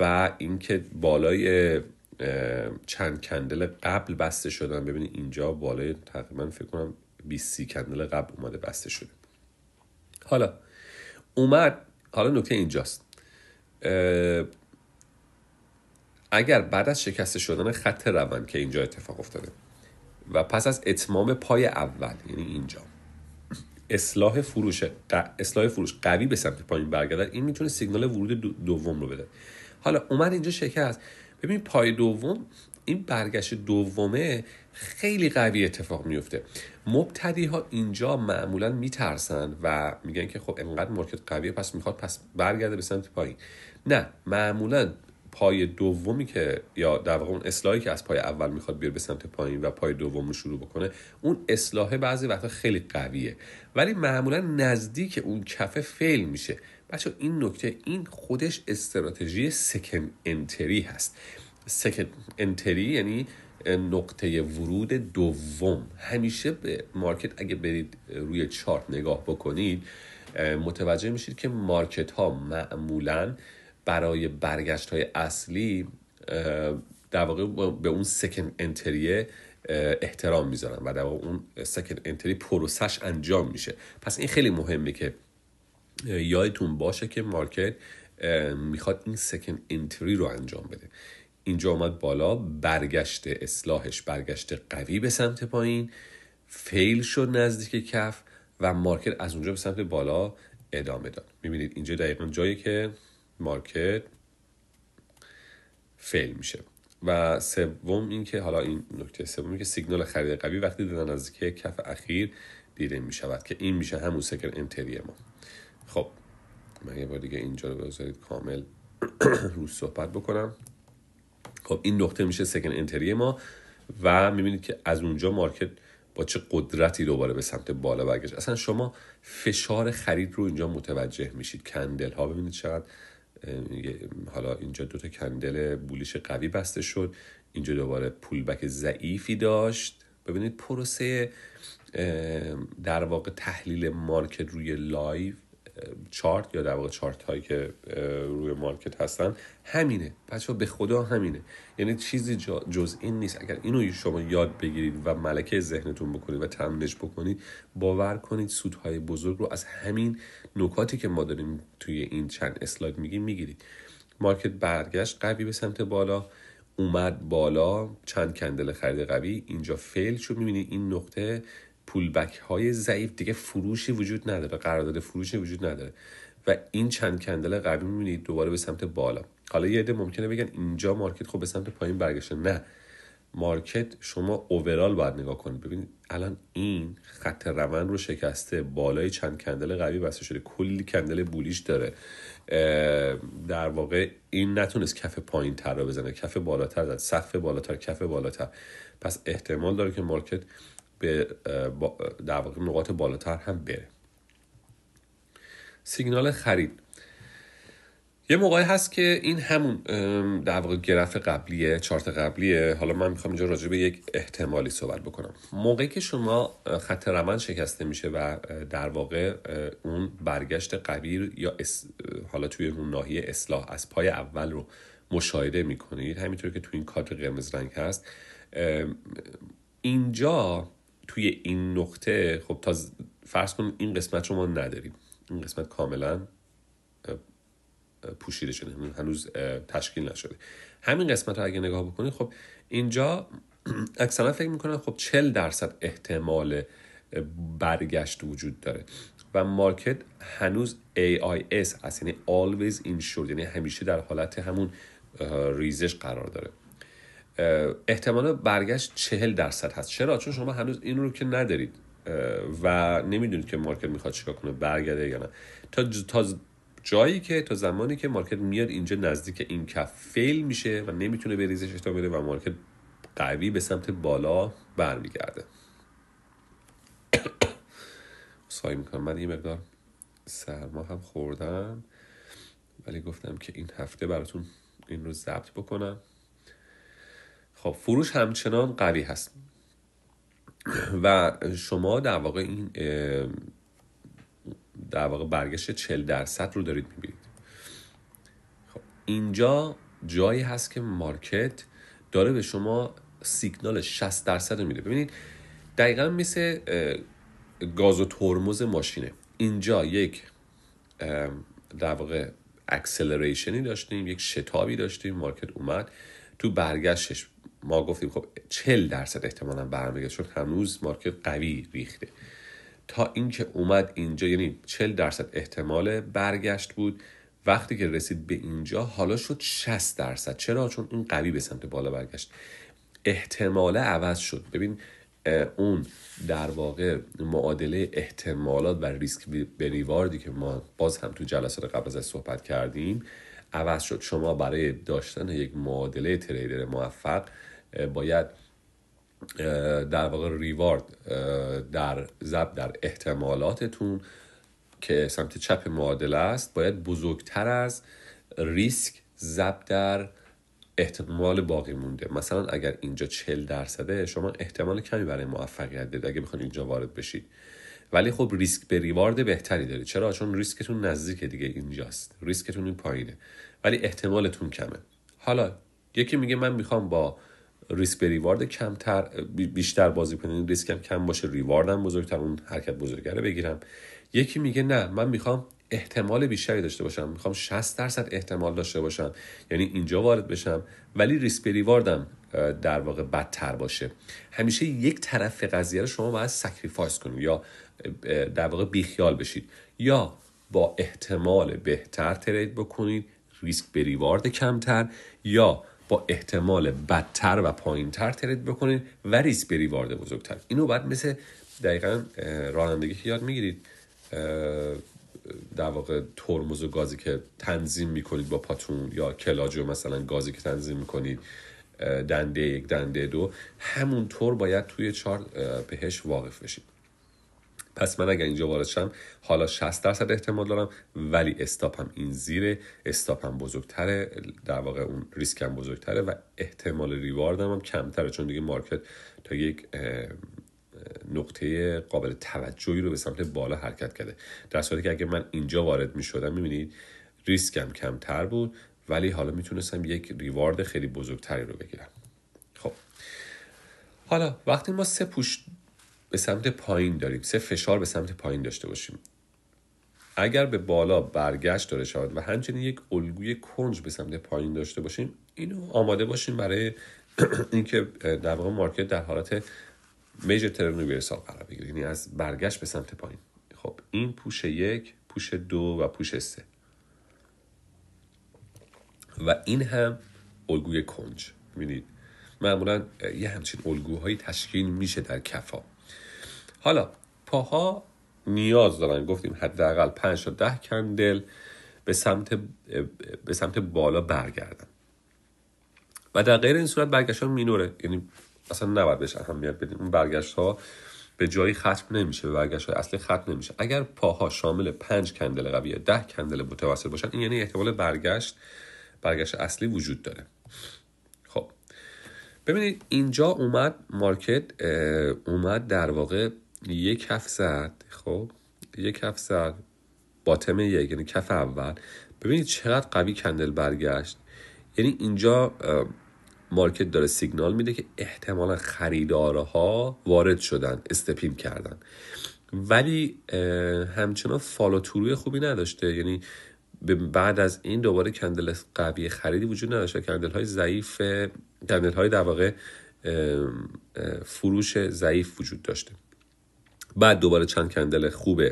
و اینکه بالای چند کندل قبل بسته شدن. ببینید اینجا بالای تقریبا فکر کنم 20 کندل قبل اومده بسته شده. حالا نکته اینجاست، اگر بعد از شکسته شدن خط روند که اینجا اتفاق افتاده و پس از اتمام پای اول، یعنی اینجا اصلاح فروش قوی به سمت پایین برگردن، این میتونه سیگنال ورود دوم رو بده. حالا اومد اینجا شکست. ببین پای دوم، این برگشت دومه خیلی قوی اتفاق میفته. مبتدی ها اینجا معمولا میترسن و میگن که خب انقدر مارکت قویه پس میخواد برگرده به سمت پایین. نه، معمولا پای دومی که یا در واقع اون اصلاحی که از پای اول میخواد بیاره به سمت پایین و پای دوم رو شروع بکنه، اون اصلاح بعضی وقتا خیلی قویه ولی معمولا نزدیک اون کف فیل میشه. بچه این نکته، این خودش استراتژی سکند انتری هست. سکند انتری یعنی نقطه ورود دوم. همیشه به مارکت اگه برید روی چارت نگاه بکنید متوجه میشید که مارکت ها معمولاً برای برگشت های اصلی در واقع به اون سکند انتری احترام میذارن و در واقع اون سکند انتری پروسش انجام میشه. پس این خیلی مهمه که یادتون باشه که مارکت میخواد این سکند انتری رو انجام بده. اینجا اومد بالا، برگشت اصلاحش برگشت قوی به سمت پایین، فیل شد نزدیک کف و مارکت از اونجا به سمت بالا ادامه داد. میبینید اینجا دقیقا جایی که مارکت فیل میشه. و سوم این که حالا این نکته سومی که سیگنال خرید قوی وقتی در نزدیکی کف اخیر دیده میشود که این میشه همون سکند انتری ما. خب من یه بار دیگه اینجا رو بذارید کامل رو صحبت بکنم. خب این نقطه میشه سکند انتری ما و میبینید که از اونجا مارکت با چه قدرتی دوباره به سمت بالا برگشت. اصلا شما فشار خرید رو اینجا متوجه میشید. کندل ها ببینید چقدر، حالا اینجا دوتا کندل بولیش قوی بسته شد، اینجا دوباره پولبک ضعیفی داشت. ببینید پروسه در واقع تحلیل مارکت روی لایو چارت یا در واقع چارت هایی که روی مارکت هستن همینه بچه‌ها، به خدا همینه. یعنی چیزی جز این نیست. اگر اینو شما یاد بگیرید و ملکه ذهنتون بکنید و تمرینش بکنید، باور کنید سودهای بزرگ رو از همین نکاتی که ما داریم توی این چند اسلاید میگیرید. مارکت برگشت قوی به سمت بالا، اومد بالا، چند کندل خرید قوی، اینجا فیل شد. میبینید این نقطه پولبک های ضعیف، دیگه فروشی وجود نداره، قرارداد فروشی وجود نداره و این چند کندل قوی میبینید دوباره به سمت بالا. حالا یه عده ممکنه بگن اینجا مارکت خب به سمت پایین برگشته. نه، مارکت شما اوورال باید نگاه کنید. ببینید الان این خط روند رو شکسته، بالای چند کندل قوی بسته شده، کلی کندل بولیش داره. در واقع این نتونست کف پایین تر رو بزنه، کف بالاتر زد، سقف بالاتر، کف بالاتر. پس احتمال داره که مارکت به در واقع نقاط بالاتر هم بره. سیگنال خرید یه موقعی هست که این همون در واقع گراف قبلیه، چارت قبلیه. حالا من میخوام اینجا راجع به یک احتمالی صحبت بکنم. موقعی که شما خط روند شکسته میشه و در واقع اون برگشت قوی یا حالا توی اون ناحیه اصلاح از پای اول رو مشاهده میکنید، همینطور که توی این کادر قرمز رنگ هست، اینجا توی این نقطه خب تا فرض کن این قسمت رو ما نداریم، این قسمت کاملا پوشیده شده، هنوز تشکیل نشده. همین قسمت رو اگه نگاه بکنید، خب اینجا اکثرا فکر میکنن خب 40% احتمال برگشت وجود داره و مارکت هنوز AIS هست، یعنی always insured، یعنی همیشه در حالت همون ریزش قرار داره. احتمال برگشت 40% هست. چرا؟ چون شما هنوز این رو که ندارید و نمیدونید که مارکت میخواد چیکار کنه، برگرده یا نه. تا جایی که تا زمانی که مارکت میاد اینجا نزدیک این کف فیل میشه و نمیتونه به ریزش ادامه بده و مارکت قوی به سمت بالا برمیگرده. سعی میکنم، من یه مقدار سرما هم خوردم ولی گفتم که این هفته براتون این رو ضبط بکنم. خب فروش همچنان قوی هست و شما در واقع این در واقع برگشت 40% رو دارید میبینید. خب اینجا جایی هست که مارکت داره به شما سیگنال 60% رو میده. ببینید دقیقا مثل گاز و ترمز ماشینه. اینجا یک در واقع اکسلریشنی داشتیم، یک شتابی داشتیم، مارکت اومد تو برگشتش ما گفتیم خب 40% احتمالاً برمیگرده چون هنوز مارکت قوی ریخته، تا اینکه اومد اینجا، یعنی 40% احتمال برگشت بود. وقتی که رسید به اینجا حالا شد 60%. چرا؟ چون این قوی به سمت بالا برگشت، احتمال عوض شد. ببین اون در واقع معادله احتمالات و ریسک به ریواردی که ما باز هم تو جلسات قبل از صحبت کردیم عوض شد. شما برای داشتن یک معادله تریدر موفق باید در واقع ریوارد در ضرب در احتمالاتتون که سمت چپ معادله است باید بزرگتر از ریسک ضرب در احتمال باقی مونده. مثلا اگر اینجا 40% شما احتمال کمی برای موفقیت دارید اگه بخواید اینجا وارد بشید، ولی خب ریسک به ریوارد بهتری دارید. چرا؟ چون ریسکتون نزدیک دیگه اینجاست، ریسکتون این پایینه ولی احتمالتون کمه. حالا یکی میگه من میخوام با ریسک به ریوارد کمتر بیشتر بازی کنم، ریسکم کم باشه ریواردم بزرگتر، اون حرکت بزرگتره بگیرم. یکی میگه نه من میخوام احتمال بیشتری داشته باشم، میخوام 60% احتمال داشته باشم، یعنی اینجا وارد بشم ولی ریسک به ریواردم در واقع بدتر باشه. همیشه یک طرف قضیه رو شما باید سکریفایس کنید یا در واقع بیخیال بشید، یا با احتمال بهتر ترید بکنید ریسک به ریوارد کمتر، یا با احتمال بدتر و پایینتر ترید بکنید و ریسک به ریوارد بزرگتر. اینو بعد مثل دقیقاً رانندگی که یاد میگیرید در واقع ترمز و گازی که تنظیم میکنید با پاتون، یا کلاجو مثلا گازی که تنظیم میکنید دنده یک دنده دو، همونطور باید توی چارت بهش واقف بشید. پس من اگر اینجا وارد شم حالا 60% احتمال دارم ولی استاپم این زیره، استاپم بزرگتره، در واقع اون ریسکم بزرگتره و احتمال ریواردم هم کمتره، چون دیگه مارکت تا یک نقطه قابل توجهی رو به سمت بالا حرکت کرده. در صورتی که اگه من اینجا وارد می شدم میبینید ریسکم کمتر بود ولی حالا میتونستم یک ریوارد خیلی بزرگتری رو بگیرم. خب حالا وقتی ما 3 پوش به سمت پایین داریم، 3 فشار به سمت پایین داشته باشیم، اگر به بالا برگشت داره شود و همچنین یک الگوی کنج به سمت پایین داشته باشیم، اینو آماده باشیم برای اینکه در واقع مارکت در حالت میجر ترن ریورسال قرار بگیره، یعنی از برگشت به سمت پایین. خب این پوش 1، پوش 2 و پوش 3 و این هم الگوی کنج. می‌بینید معمولا یه همچین الگوهایی تشکیل میشه در کفا. حالا پاها نیاز دارن، گفتیم حداقل 5 تا 10 کندل به سمت بالا برگردن و در غیر این صورت برگشت ها مینوره، یعنی اصلا نباید بهش اهمیت بدیم. اون برگشت ها به جایی ختم نمیشه، به برگشت های اصلی ختم نمیشه. اگر پاها شامل 5 کندل قوی 10 کندل متوسط باشن، این یعنی احتمال برگشت اصلی وجود داره. خب ببینید اینجا اومد مارکت اومد در واقع یک کف زد. خب یک کف زد باتم یک، یعنی کف اول. ببینید چقدر قوی کندل برگشت، یعنی اینجا مارکت داره سیگنال میده که احتمالا خریدارها وارد شدن، استپین کردن، ولی همچنان فالو توروی خوبی نداشته. یعنی بعد از این دوباره کندل قوی خریدی وجود نداشته، کندل های ضعیف، کندل های در واقع فروش ضعیف وجود داشته. بعد دوباره چند کندل خوب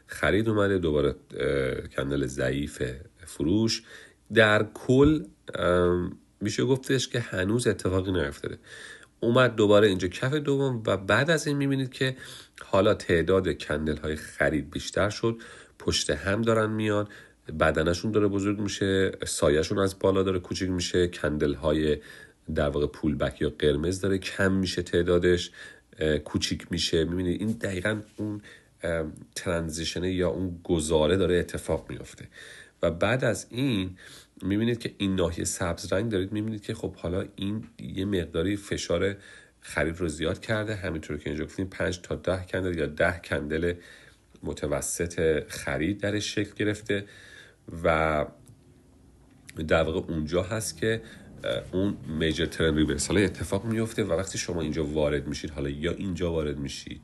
خرید اومده، دوباره کندل ضعیف فروش. در کل میشه گفتش که هنوز اتفاقی نیفتاده. اومد دوباره اینجا کف دوم و بعد از این میبینید که حالا تعداد کندل های خرید بیشتر شد، پشت هم دارن میان، بدنشون داره بزرگ میشه، سایهشون از بالا داره کوچیک میشه، کندل های در واقع پول بک یا قرمز داره کم میشه، تعدادش کوچیک میشه. میبینید این دقیقاً اون ترانزیشن یا اون گذاره داره اتفاق میفته. و بعد از این میبینید که این ناحیه سبز رنگ دارید، میبینید که خب حالا این یه مقداری فشار خرید رو زیاد کرده، همینطور که اینجا گفتیم 5 تا 10 کندل یا 10 کندل متوسط خرید درش شکل گرفته و در واقع اونجا هست که اون میجر ترند ریورسال اتفاق میفته. و وقتی شما اینجا وارد میشید، حالا یا اینجا وارد میشید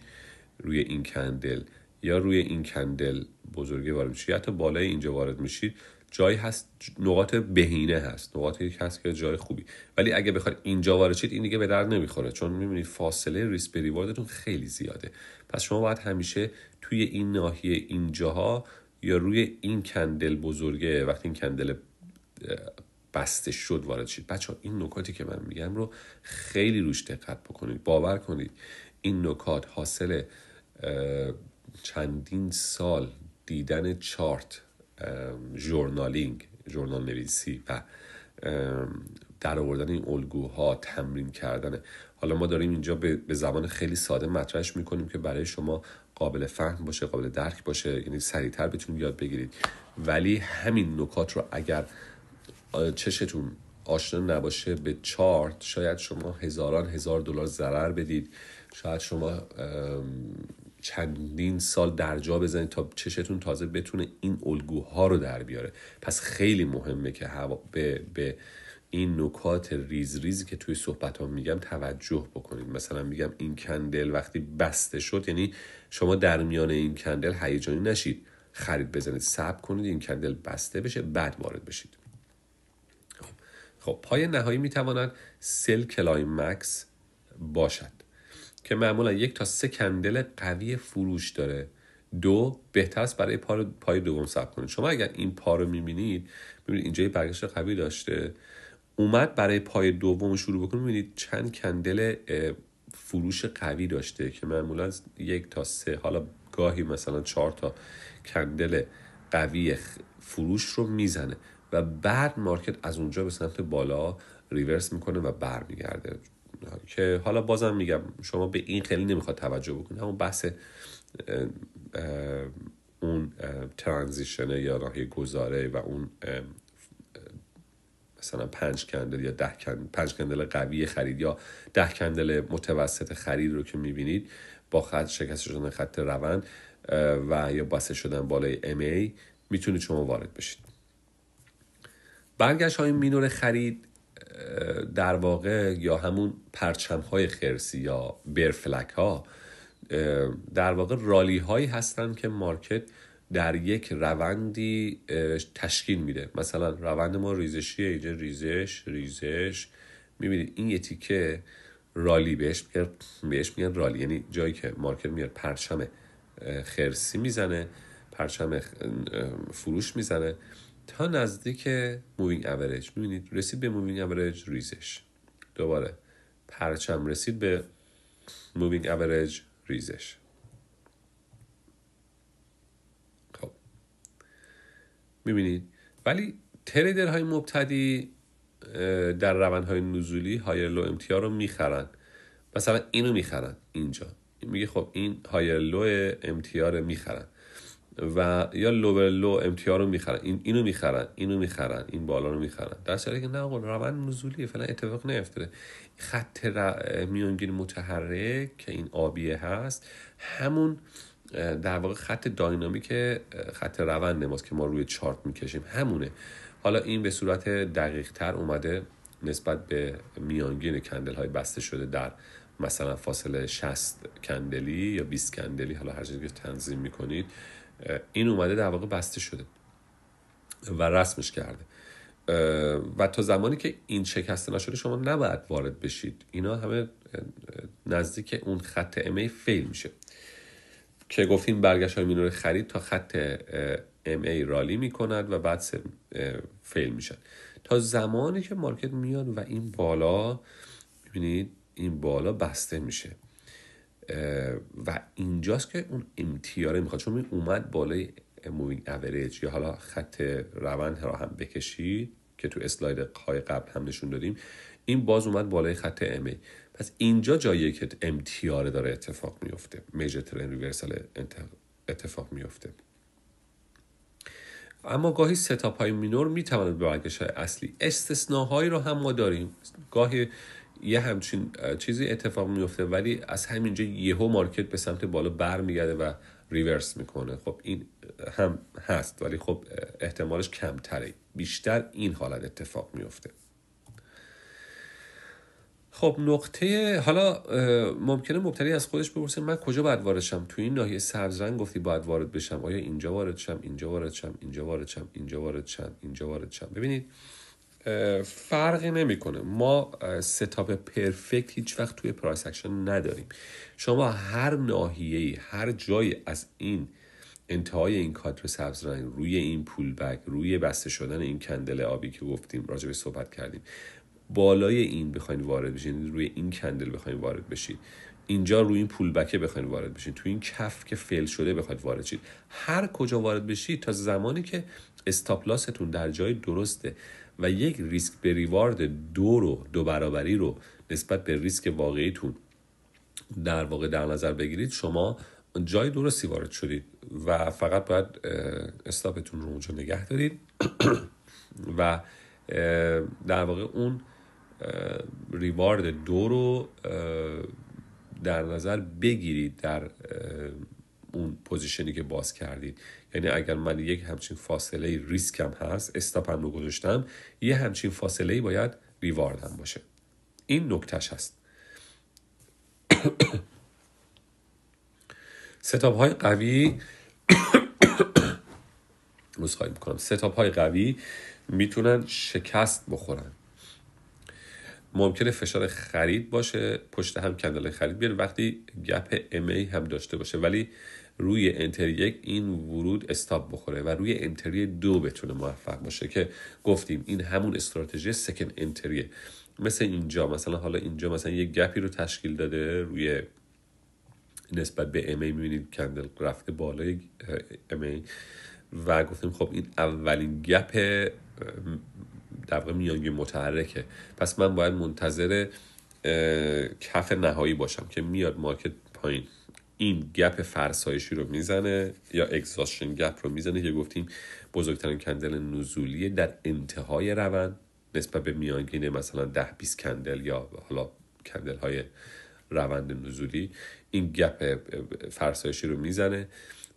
روی این کندل یا روی این کندل بزرگی وارد میشید یا حتی بالای اینجا وارد میشید، جایی هست، نقاط بهینه هست، نقاطی هست که جای خوبی. ولی اگه بخواید اینجا وارد شید این دیگه به درد نمیخوره، چون میبینید فاصله ریسک به ریواردتون خیلی زیاده. پس شما باید همیشه توی این ناحیه اینجاها یا روی این کندل بزرگه، وقتی این کندل بسته شد وارد شید. بچه‌ها این نکاتی که من میگم رو خیلی روش دقت بکنید. باور کنید این نکات حاصل چندین سال دیدن چارت، ژورنال نویسی و در آوردن این الگوها، تمرین کردن. حالا ما داریم اینجا به زبان خیلی ساده مطرحش میکنیم که برای شما قابل فهم باشه، قابل درک باشه، یعنی سریعتر بتونید یاد بگیرید. ولی همین نکات رو اگر چشتون آشنا نباشه به چارت، شاید شما هزار دلار ضرر بدید، شاید شما چندین سال درجا بزنید تا چشتون تازه بتونه این الگوها رو در بیاره. پس خیلی مهمه که به این نکات ریزی که توی صحبت ها میگم توجه بکنید. مثلا میگم این کندل وقتی بسته شد، یعنی شما در میان این کندل هیجانی نشید، خرید بزنید، صبر کنید این کندل بسته بشه بعد وارد بشید. خب پای نهایی میتواند سل کلایمکس باشد که معمولا 1 تا 3 کندل قوی فروش داره. 2 بهتر است برای پای دوم صبر کنید. شما اگر این پا رو میبینید اینجا یه برگشت قوی داشته، اومد برای پای دوم شروع بکنید، میبینید چند کندل فروش قوی داشته که معمولا 1 تا 3، حالا گاهی مثلا 4 تا کندل قوی فروش رو میزنه و بعد مارکت از اونجا به سمت بالا ریورس میکنه و برمیگرده. که حالا بازم میگم شما به این خیلی نمیخواد توجه بکنید، همون بحث اون ترانزیشن یا راهی گذاره و اون مثلا 5 کندل یا 5 کندل قوی خرید یا 10 کندل متوسط خرید رو که میبینید با خط شکست شدن خط روند و یا بسته شدن بالای MA میتونید شما وارد بشید. برگشت های مینور خرید در واقع یا همون پرچم های خرسی یا برفلک ها در واقع رالی هایی هستن که مارکت در یک روندی تشکیل میده. مثلا روند ما ریزشیه، اینجا ریزش میبینید این یه تیکه رالی بهش میگن رالی، یعنی جایی که مارکت میاد پرچم خرسی میزنه، پرچم فروش میزنه تا نزدیک مووینگ اوریج. میبینید رسید به مووینگ اوریج ریزش، دوباره پرچم رسید به مووینگ اوریج ریزش. خب میبینید ولی تریدرهای مبتدی در روندهای نزولی هایر لو امتیار رو میخرن. مثلا اینو میخرن، اینجا میگه خب این هایر لو امتیار رو میخرن و یا لوور لو امتیار رو میخرن، اینو میخرن، این بالا رو میخرن، در صورتی که نه آقا روند نزولیه، فعلا اتفاق نیفتاده. خط میانگین متحرک که این آبیه هست همون در واقع خط داینامیک خط روند ماست که ما روی چارت میکشیم، همونه. حالا این به صورت دقیق تر اومده نسبت به میانگین کندل های بسته شده در مثلا فاصله 60 کندلی یا 20 کندلی، حالا هر چیزی که تنظیم میکنید، این اومده در واقع بسته شده و رسمش کرده و تا زمانی که این شکسته نشده شما نباید وارد بشید. اینا همه نزدیک اون خط MA فیل میشه که گفتیم برگشت های مینور خرید تا خط MA رالی میکنند و بعد فیل میشن. تا زمانی که مارکت میاد و این بالا، ببینید این بالا بسته میشه و اینجاست که اون امتیاره میخواد، چون اومد بالای مووینگ اوریج یا حالا خط روند را هم بکشید که تو اسلاید های قبل هم نشون دادیم، این باز اومد بالای خط ام ای. پس اینجا جاییه که امتیاره داره اتفاق میفته، میجر ترند ریورسال اتفاق میفته. اما گاهی ستاپ های مینور میتواند به برگشت اصلی. استثناهایی رو هم ما داریم، گاهی یه همچین چیزی اتفاق میفته ولی از همینجا یهو مارکت به سمت بالا برمیگرده و ریورس میکنه. خب این هم هست ولی خب احتمالش کمتره، بیشتر این حالت اتفاق میفته. خب نقطه، حالا ممکنه مبتدی از خودش بپرسه من کجا باید وارد شم؟ تو این ناحیه سبز رنگ گفتی باید وارد بشم، آیا اینجا وارد شم، اینجا وارد شم، اینجا وارد شم، اینجا وارد شم، اینجا وارد شم؟ ببینید فرقی نمیکنه. ما ستاپ پرفکت هیچ وقت توی پرایس اکشن نداریم. شما هر ناحیه‌ای، هر جایی از این انتهای این کادر سبز رنگ، روی این پول بک، روی بسته شدن این کندل آبی که گفتیم راجع به صحبت کردیم، بالای این بخواید وارد بشین، روی این کندل بخواید وارد بشید، اینجا روی این پول بکه بخواید وارد بشین، تو این کف که فیل شده بخواید وارد شید، هر کجا وارد بشید تا زمانی که استاپ لاستون در جای درسته و یک ریسک به ریوارد دو برابری رو نسبت به ریسک واقعیتون در واقع در نظر بگیرید، شما جای درستی وارد شدید و فقط باید استاپتون رو اونجا نگه دارید و در واقع اون ریوارد 2 رو در نظر بگیرید در اون پوزیشنی که باز کردید. یعنی اگر من یک همچین فاصله ریسکم هست، استاپم رو گذاشتم، یه همچین فاصله باید ریواردم باشه. این نکتهش هست. ستاپ های قوی مصاحبه میکنم، ستاپ های قوی میتونن شکست بخورن. ممکنه فشار خرید باشه، پشت هم کندل خرید بیاره وقتی گپ ام ای هم داشته باشه، ولی روی انتری 1 این ورود استاپ بخوره و روی انتری 2 بتونه موفق باشه که گفتیم این همون استراتژی سکند انتریه. مثل اینجا مثلا، حالا اینجا مثلا یک گپی رو تشکیل داده روی نسبت به ام ای، میبینید کندل رفته بالای ام ای و گفتیم خب این اولین گپ در واقع میانگین متحرکه، پس من باید منتظر کف نهایی باشم که میاد مارکت پایین، این گپ فرسایشی رو میزنه یا اگزاشن گپ رو میزنه که گفتیم بزرگترین کندل نزولیه در انتهای روند نسبت به میانگین مثلا 10-20 کندل یا حالا کندل های روند نزولی. این گپ فرسایشی رو میزنه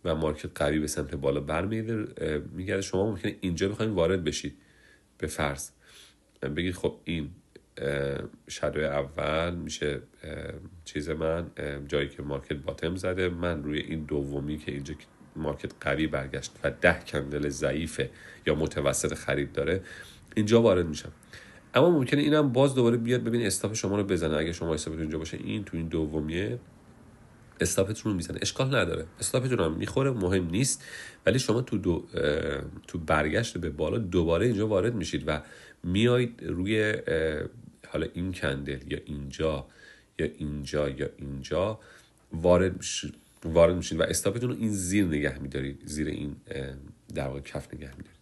و مارکت قوی به سمت بالا برمیگرده. شما ممکنه اینجا بخواید وارد بشید، به فرض بگید خب این شادو اول میشه چیز من، جایی که مارکت باتم زده، من روی این دومی که اینجا مارکت قوی برگشت و 10 کندل ضعیفه یا متوسط خرید داره، اینجا وارد میشم. اما ممکنه اینم باز دوباره بیاد ببین استاپ شما رو بزنه. اگه شما استاپتون اینجا باشه، این تو این دومیه استاپتون رو میزنه، اشکال نداره، استاپتون رو میخوره، مهم نیست، ولی شما تو برگشت به بالا دوباره اینجا وارد میشید و میایید روی حالا این کندل یا اینجا یا اینجا یا اینجا وارد میشید و استاپتون رو این زیر نگه میدارید، زیر این در واقع کف نگه میدارید.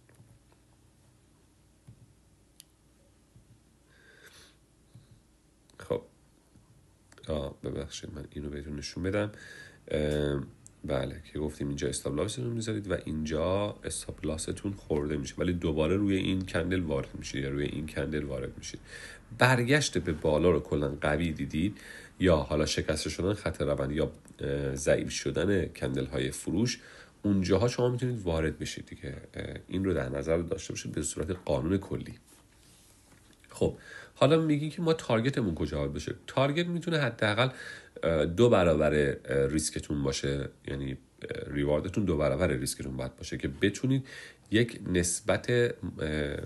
خب ببخشید من اینو بهتون نشون بدم. بله که گفتیم اینجا استاپ لاستون میذارید و اینجا استاپ لاستون خورده میشه، ولی دوباره روی این کندل وارد میشید یا روی این کندل وارد میشید. برگشت به بالا رو کلا قوی دیدید یا حالا شکست شدن خط روند یا ضعیف شدن کندل های فروش، اونجاها شما میتونید وارد بشید دیگه. این رو در نظر داشته باشید به صورت قانون کلی. خب حالا میگی که ما تارگتمون کجا باید بشه؟ تارگت میتونه حداقل 2 برابر ریسکتون باشه، یعنی ریواردتون 2 برابر ریسکتون باید باشه که بتونید یک نسبت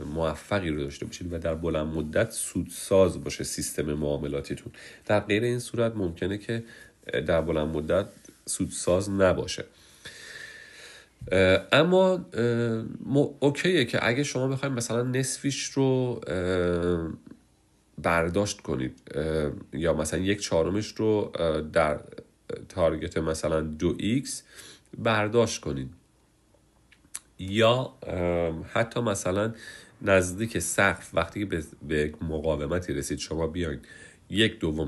موفقی رو داشته باشید و در بلند مدت سودساز باشه سیستم معاملاتیتون. در غیر این صورت ممکنه که در بلند مدت سودساز نباشه. اما اوکیه که اگه شما بخواید مثلا نصفیش رو برداشت کنید یا مثلا 1/4 رو در تارگت مثلا 2x برداشت کنید، یا حتی مثلا نزدیک سقف وقتی که به مقاومتی رسید شما بیاین 1/2 رو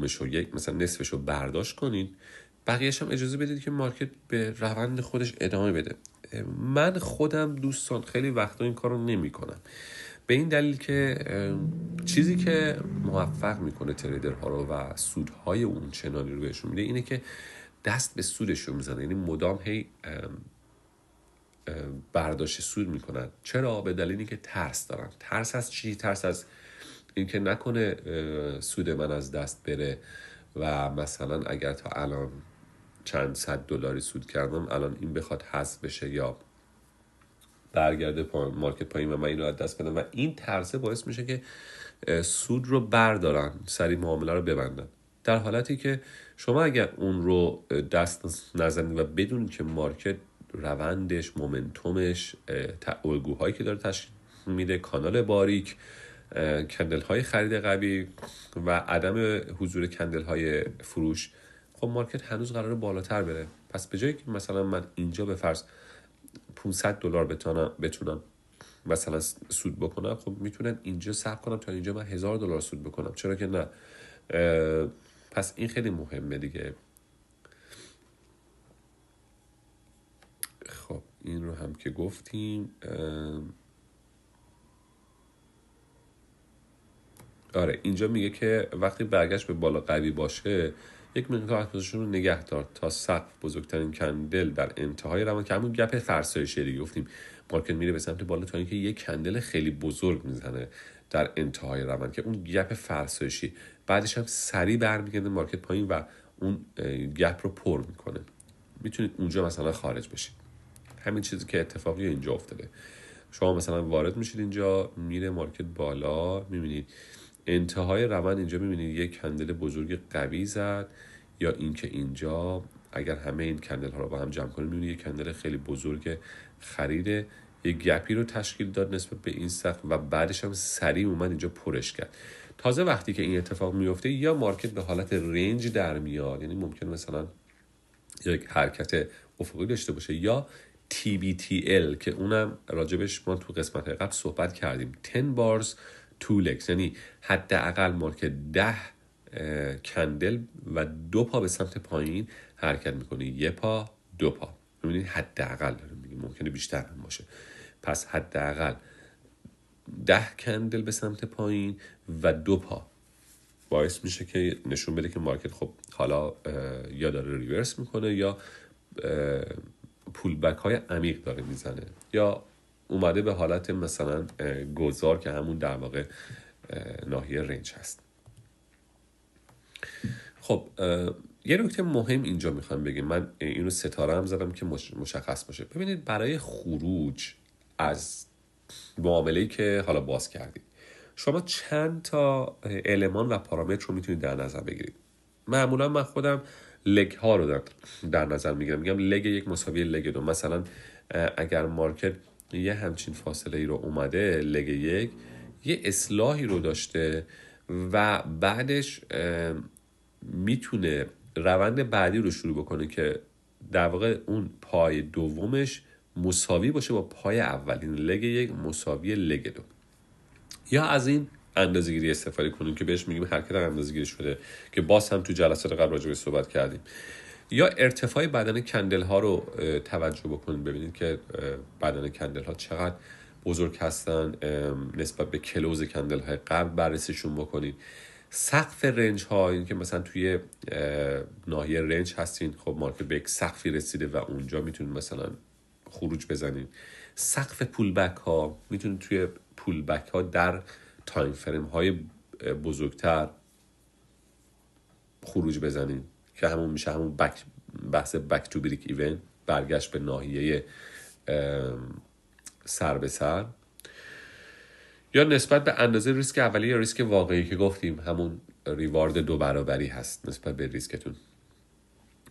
مثلا نصفش رو برداشت کنید، بقیهش هم اجازه بدید که مارکت به روند خودش ادامه بده. من خودم دوستان خیلی وقتا این کار رو نمی کنم، به این دلیل که چیزی که موفق میکنه تریدرها رو و سودهای اون چنانی رو بهشون میده اینه که دست به سودشون میزنه، یعنی مدام هی برداشت سود میکنن. چرا؟ به دلیلی که ترس دارن. ترس از چی؟ ترس از اینکه نکنه سود من از دست بره و مثلا اگر تا الان چند صد دلاری سود کردم الان این بخواد حذف بشه یا برگرده مارکت پایین و من این رو از دست بدم، و این ترسه باعث میشه که سود رو بردارن، سری معامله رو ببندن. در حالتی که شما اگر اون رو دست نزنید و بدونید که مارکت روندش، مومنتومش، الگوهایی که داره تشکیل میده، کانال باریک، کندل های خرید قوی و عدم حضور کندل های فروش، خب مارکت هنوز قراره بالاتر بره. پس به جایی که مثلا من اینجا به فرض $500 بتونم مثلا سود بکنم، خب میتونم اینجا صبر کنم تا اینجا من $1000 سود بکنم، چرا که نه؟ پس این خیلی مهمه دیگه. خب این رو هم که گفتیم. آره اینجا میگه که وقتی برگشت به بالا قوی باشه یک مقدار پوزیشن رو نگه دار تا سقف بزرگترین کندل در انتهای روند که همون گپ فرسایشی دیگه گفتیم، مارکت میره به سمت بالا تا اینکه یک کندل خیلی بزرگ میزنه در انتهای روند که اون گپ فرسایشی، بعدش هم سریع برمیگرده مارکت پایین و اون گپ رو پر میکنه، میتونید اونجا مثلا خارج بشید. همین چیزی که اتفاقی اینجا افتاده. شما مثلا وارد میشید اینجا، میره مارکت بالا، میبینید انتهای روند اینجا میبینید یک کندل بزرگ قوی زد، یا اینکه اینجا اگر همه این کندل ها رو با هم جمع کنید میبینید یک کندل خیلی بزرگ خرید، یک گپی رو تشکیل داد نسبت به این سقف و بعدش هم سریع اومد اینجا پرش کرد. تازه وقتی که این اتفاق میفته یا مارکت به حالت رنج در میاد، یعنی ممکن مثلا یک حرکت افقی داشته باشه، یا TBTL که اونم راجبش ما تو قسمت قبل صحبت کردیم، 10 bars 2 legs، یعنی حداقل مارکت 10 کندل و 2 پا به سمت پایین حرکت میکنه، 1 پا 2 پا، ببینید حداقل داریم میگیم، ممکنه بیشتر هم باشه. پس حداقل 10 کندل به سمت پایین و 2 پا باعث میشه که نشون بده که مارکت خب حالا یا داره ریورس میکنه یا پول بک های عمیق داره میزنه، یا اومده به حالت مثلا گذار که همون در واقع ناحیه رنج هست. خب یه نکته مهم اینجا میخوام بگم، من اینو ستاره هم زدم که مشخص باشه. ببینید برای خروج از معامله‌ای که حالا باز کردید شما چند تا المان و پارامتر رو میتونید در نظر بگیرید. معمولا من خودم لگ ها رو در نظر میگیرم، میگم لگ 1 مساوی لگ 2. مثلا اگر مارکت یه همچین فاصله ای رو اومده، لگ 1 یه اصلاحی رو داشته و بعدش میتونه روند بعدی رو شروع بکنه که در واقع اون پای دومش مساوی باشه با پای اول، این لگ 1 مساوی لگ 2. یا از این اندازه‌گیری استفاده کنیم که بهش میگیم حرکت اندازه‌گیری شده که باز هم تو جلسات قبل راجع بهش صحبت کردیم. یا ارتفاع بدن کندل ها رو توجه بکنید، ببینید که بدن کندل ها چقدر بزرگ هستن نسبت به کلوز کندل های قبل بررسیشون بکنید. سقف رنج ها، این که مثلا توی ناحیه رنج هستین، خب مارکت به یک سقفی رسیده و اونجا میتونید مثلا خروج بزنید. سقف پول بک ها، میتونید توی پول بک ها در تایم فریم های بزرگتر خروج بزنید که همون میشه همون بحث بک تو بریک ایون، برگشت به ناحیه سر به سر. یا نسبت به اندازه ریسک اولیه یا ریسک واقعی که گفتیم، همون ریوارد 2 برابری هست نسبت به ریسکتون.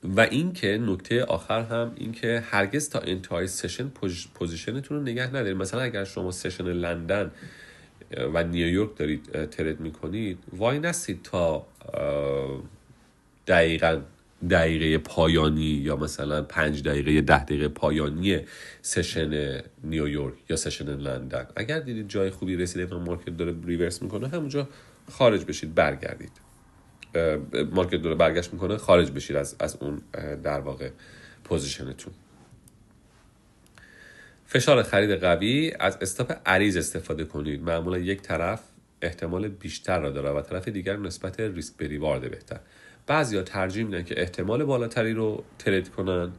و این که نکته آخر هم این که هرگز تا انتهای سشن پوزیشنتون رو نگه ندارید. مثلا اگر شما سشن لندن و نیویورک دارید ترید میکنید، وای نستید تا دقیقه پایانی یا مثلا 5 دقیقه 10 دقیقه پایانی سشن نیویورک یا سشن لندن. اگر دیدید جای خوبی رسیده و مارکت داره ریورس میکنه، همونجا خارج بشید، برگردید. مارکت داره برگشت میکنه، خارج بشید از اون در واقع پوزیشنتون. فشار خرید قوی، از استاپ عریض استفاده کنید. معمولا یک طرف احتمال بیشتر را داره و طرف دیگر نسبت ریسک به ریوارد بهتر. بعضیا ترجیح میدن که احتمال بالاتری رو ترید کنن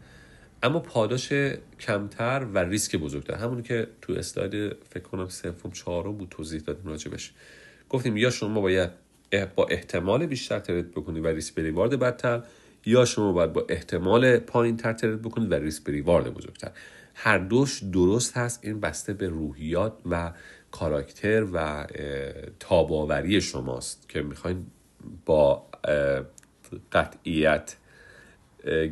اما پاداش کمتر و ریسک بزرگتر. همونی که تو اسلاید فکر کنم 3-4 بود توضیح دادیم راجبش. گفتیم یا شما باید با احتمال بیشتر ترید بکنید و ریسک به ریوارد بدتر، یا شما باید با احتمال پایین تر ترید بکنید و ریسک به ریوارد بزرگتر. هر دوش درست هست. این بسته به روحیات و کاراکتر و تاباوری شماست که میخواین با قطعیت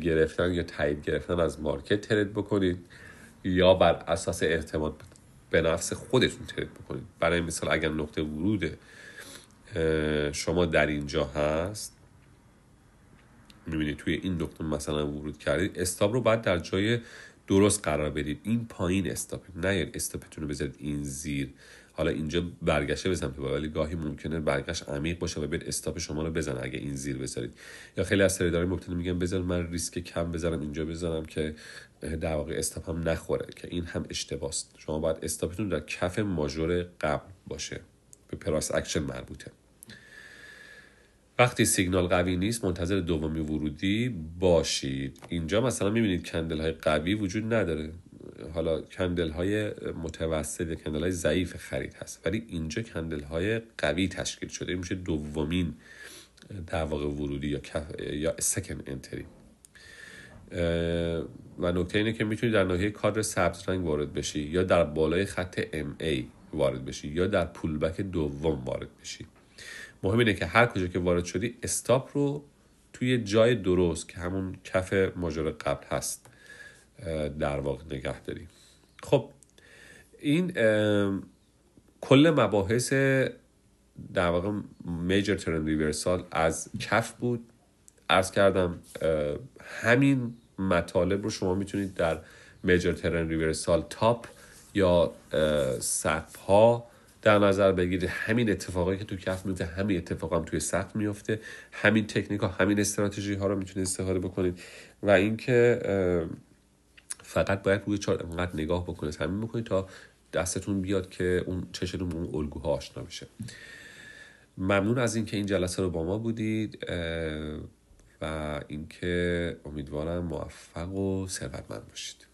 گرفتن یا تایید گرفتن از مارکت ترید بکنید یا بر اساس اعتماد به نفس خودتون ترید بکنید. برای مثال اگر نقطه ورود شما در اینجا هست، میبینید توی این نقطه مثلا ورود کردید، استاپ رو باید در جای درست قرار بدید. این پایین استاپ، نه یعنی استاپتون رو بذارید این زیر. حالا اینجا برگشته به سمت بالا، ولی گاهی ممکنه برگشت عمیق باشه و بیاد استاپ شما رو بزنه اگه این زیر بذارید. یا خیلی از تریدرهای مبتدی میگن بذار من ریسک کم بذارم اینجا بذارم که در واقع استاپ هم نخوره، که این هم اشتباهه. شما باید استاپتون در کف ماژور قبل باشه، به پراس اکشن مربوطه. وقتی سیگنال قوی نیست منتظر دومی ورودی باشید. اینجا مثلا میبینید کندل های قوی وجود نداره، حالا کندل های متوسط یا کندل های ضعیف خرید هست، ولی اینجا کندل های قوی تشکیل شده. این میشه دومین در واقع ورودی یا سکند انتری. و نکته اینه که میتونید در ناحیه کادر سبز رنگ وارد بشی، یا در بالای خط MA وارد بشی، یا در پولبک دوم وارد بشی. مهم اینه که هر کجا که وارد شدی استاپ رو توی جای درست که همون کف ماژور قبل هست در واقع نگه داری. خب این کل مباحث در واقع میجر ترند ریورسال از کف بود. عرض کردم همین مطالب رو شما میتونید در میجر ترند ریورسال تاپ یا سقف ها در نظر بگیرید. همین اتفاقایی که تو کف میفته همین اتفاق هم توی سقف میفته. همین تکنیک ها، همین استراتژی ها رو میتونید استفاده بکنید. و اینکه فقط باید روی چارت انقدر نگاه بکنید، همین بکنید تا دستتون بیاد که اون چشتون اون الگوها آشنا بشه. ممنون از اینکه این جلسه رو با ما بودید و اینکه امیدوارم موفق و ثروتمند باشید.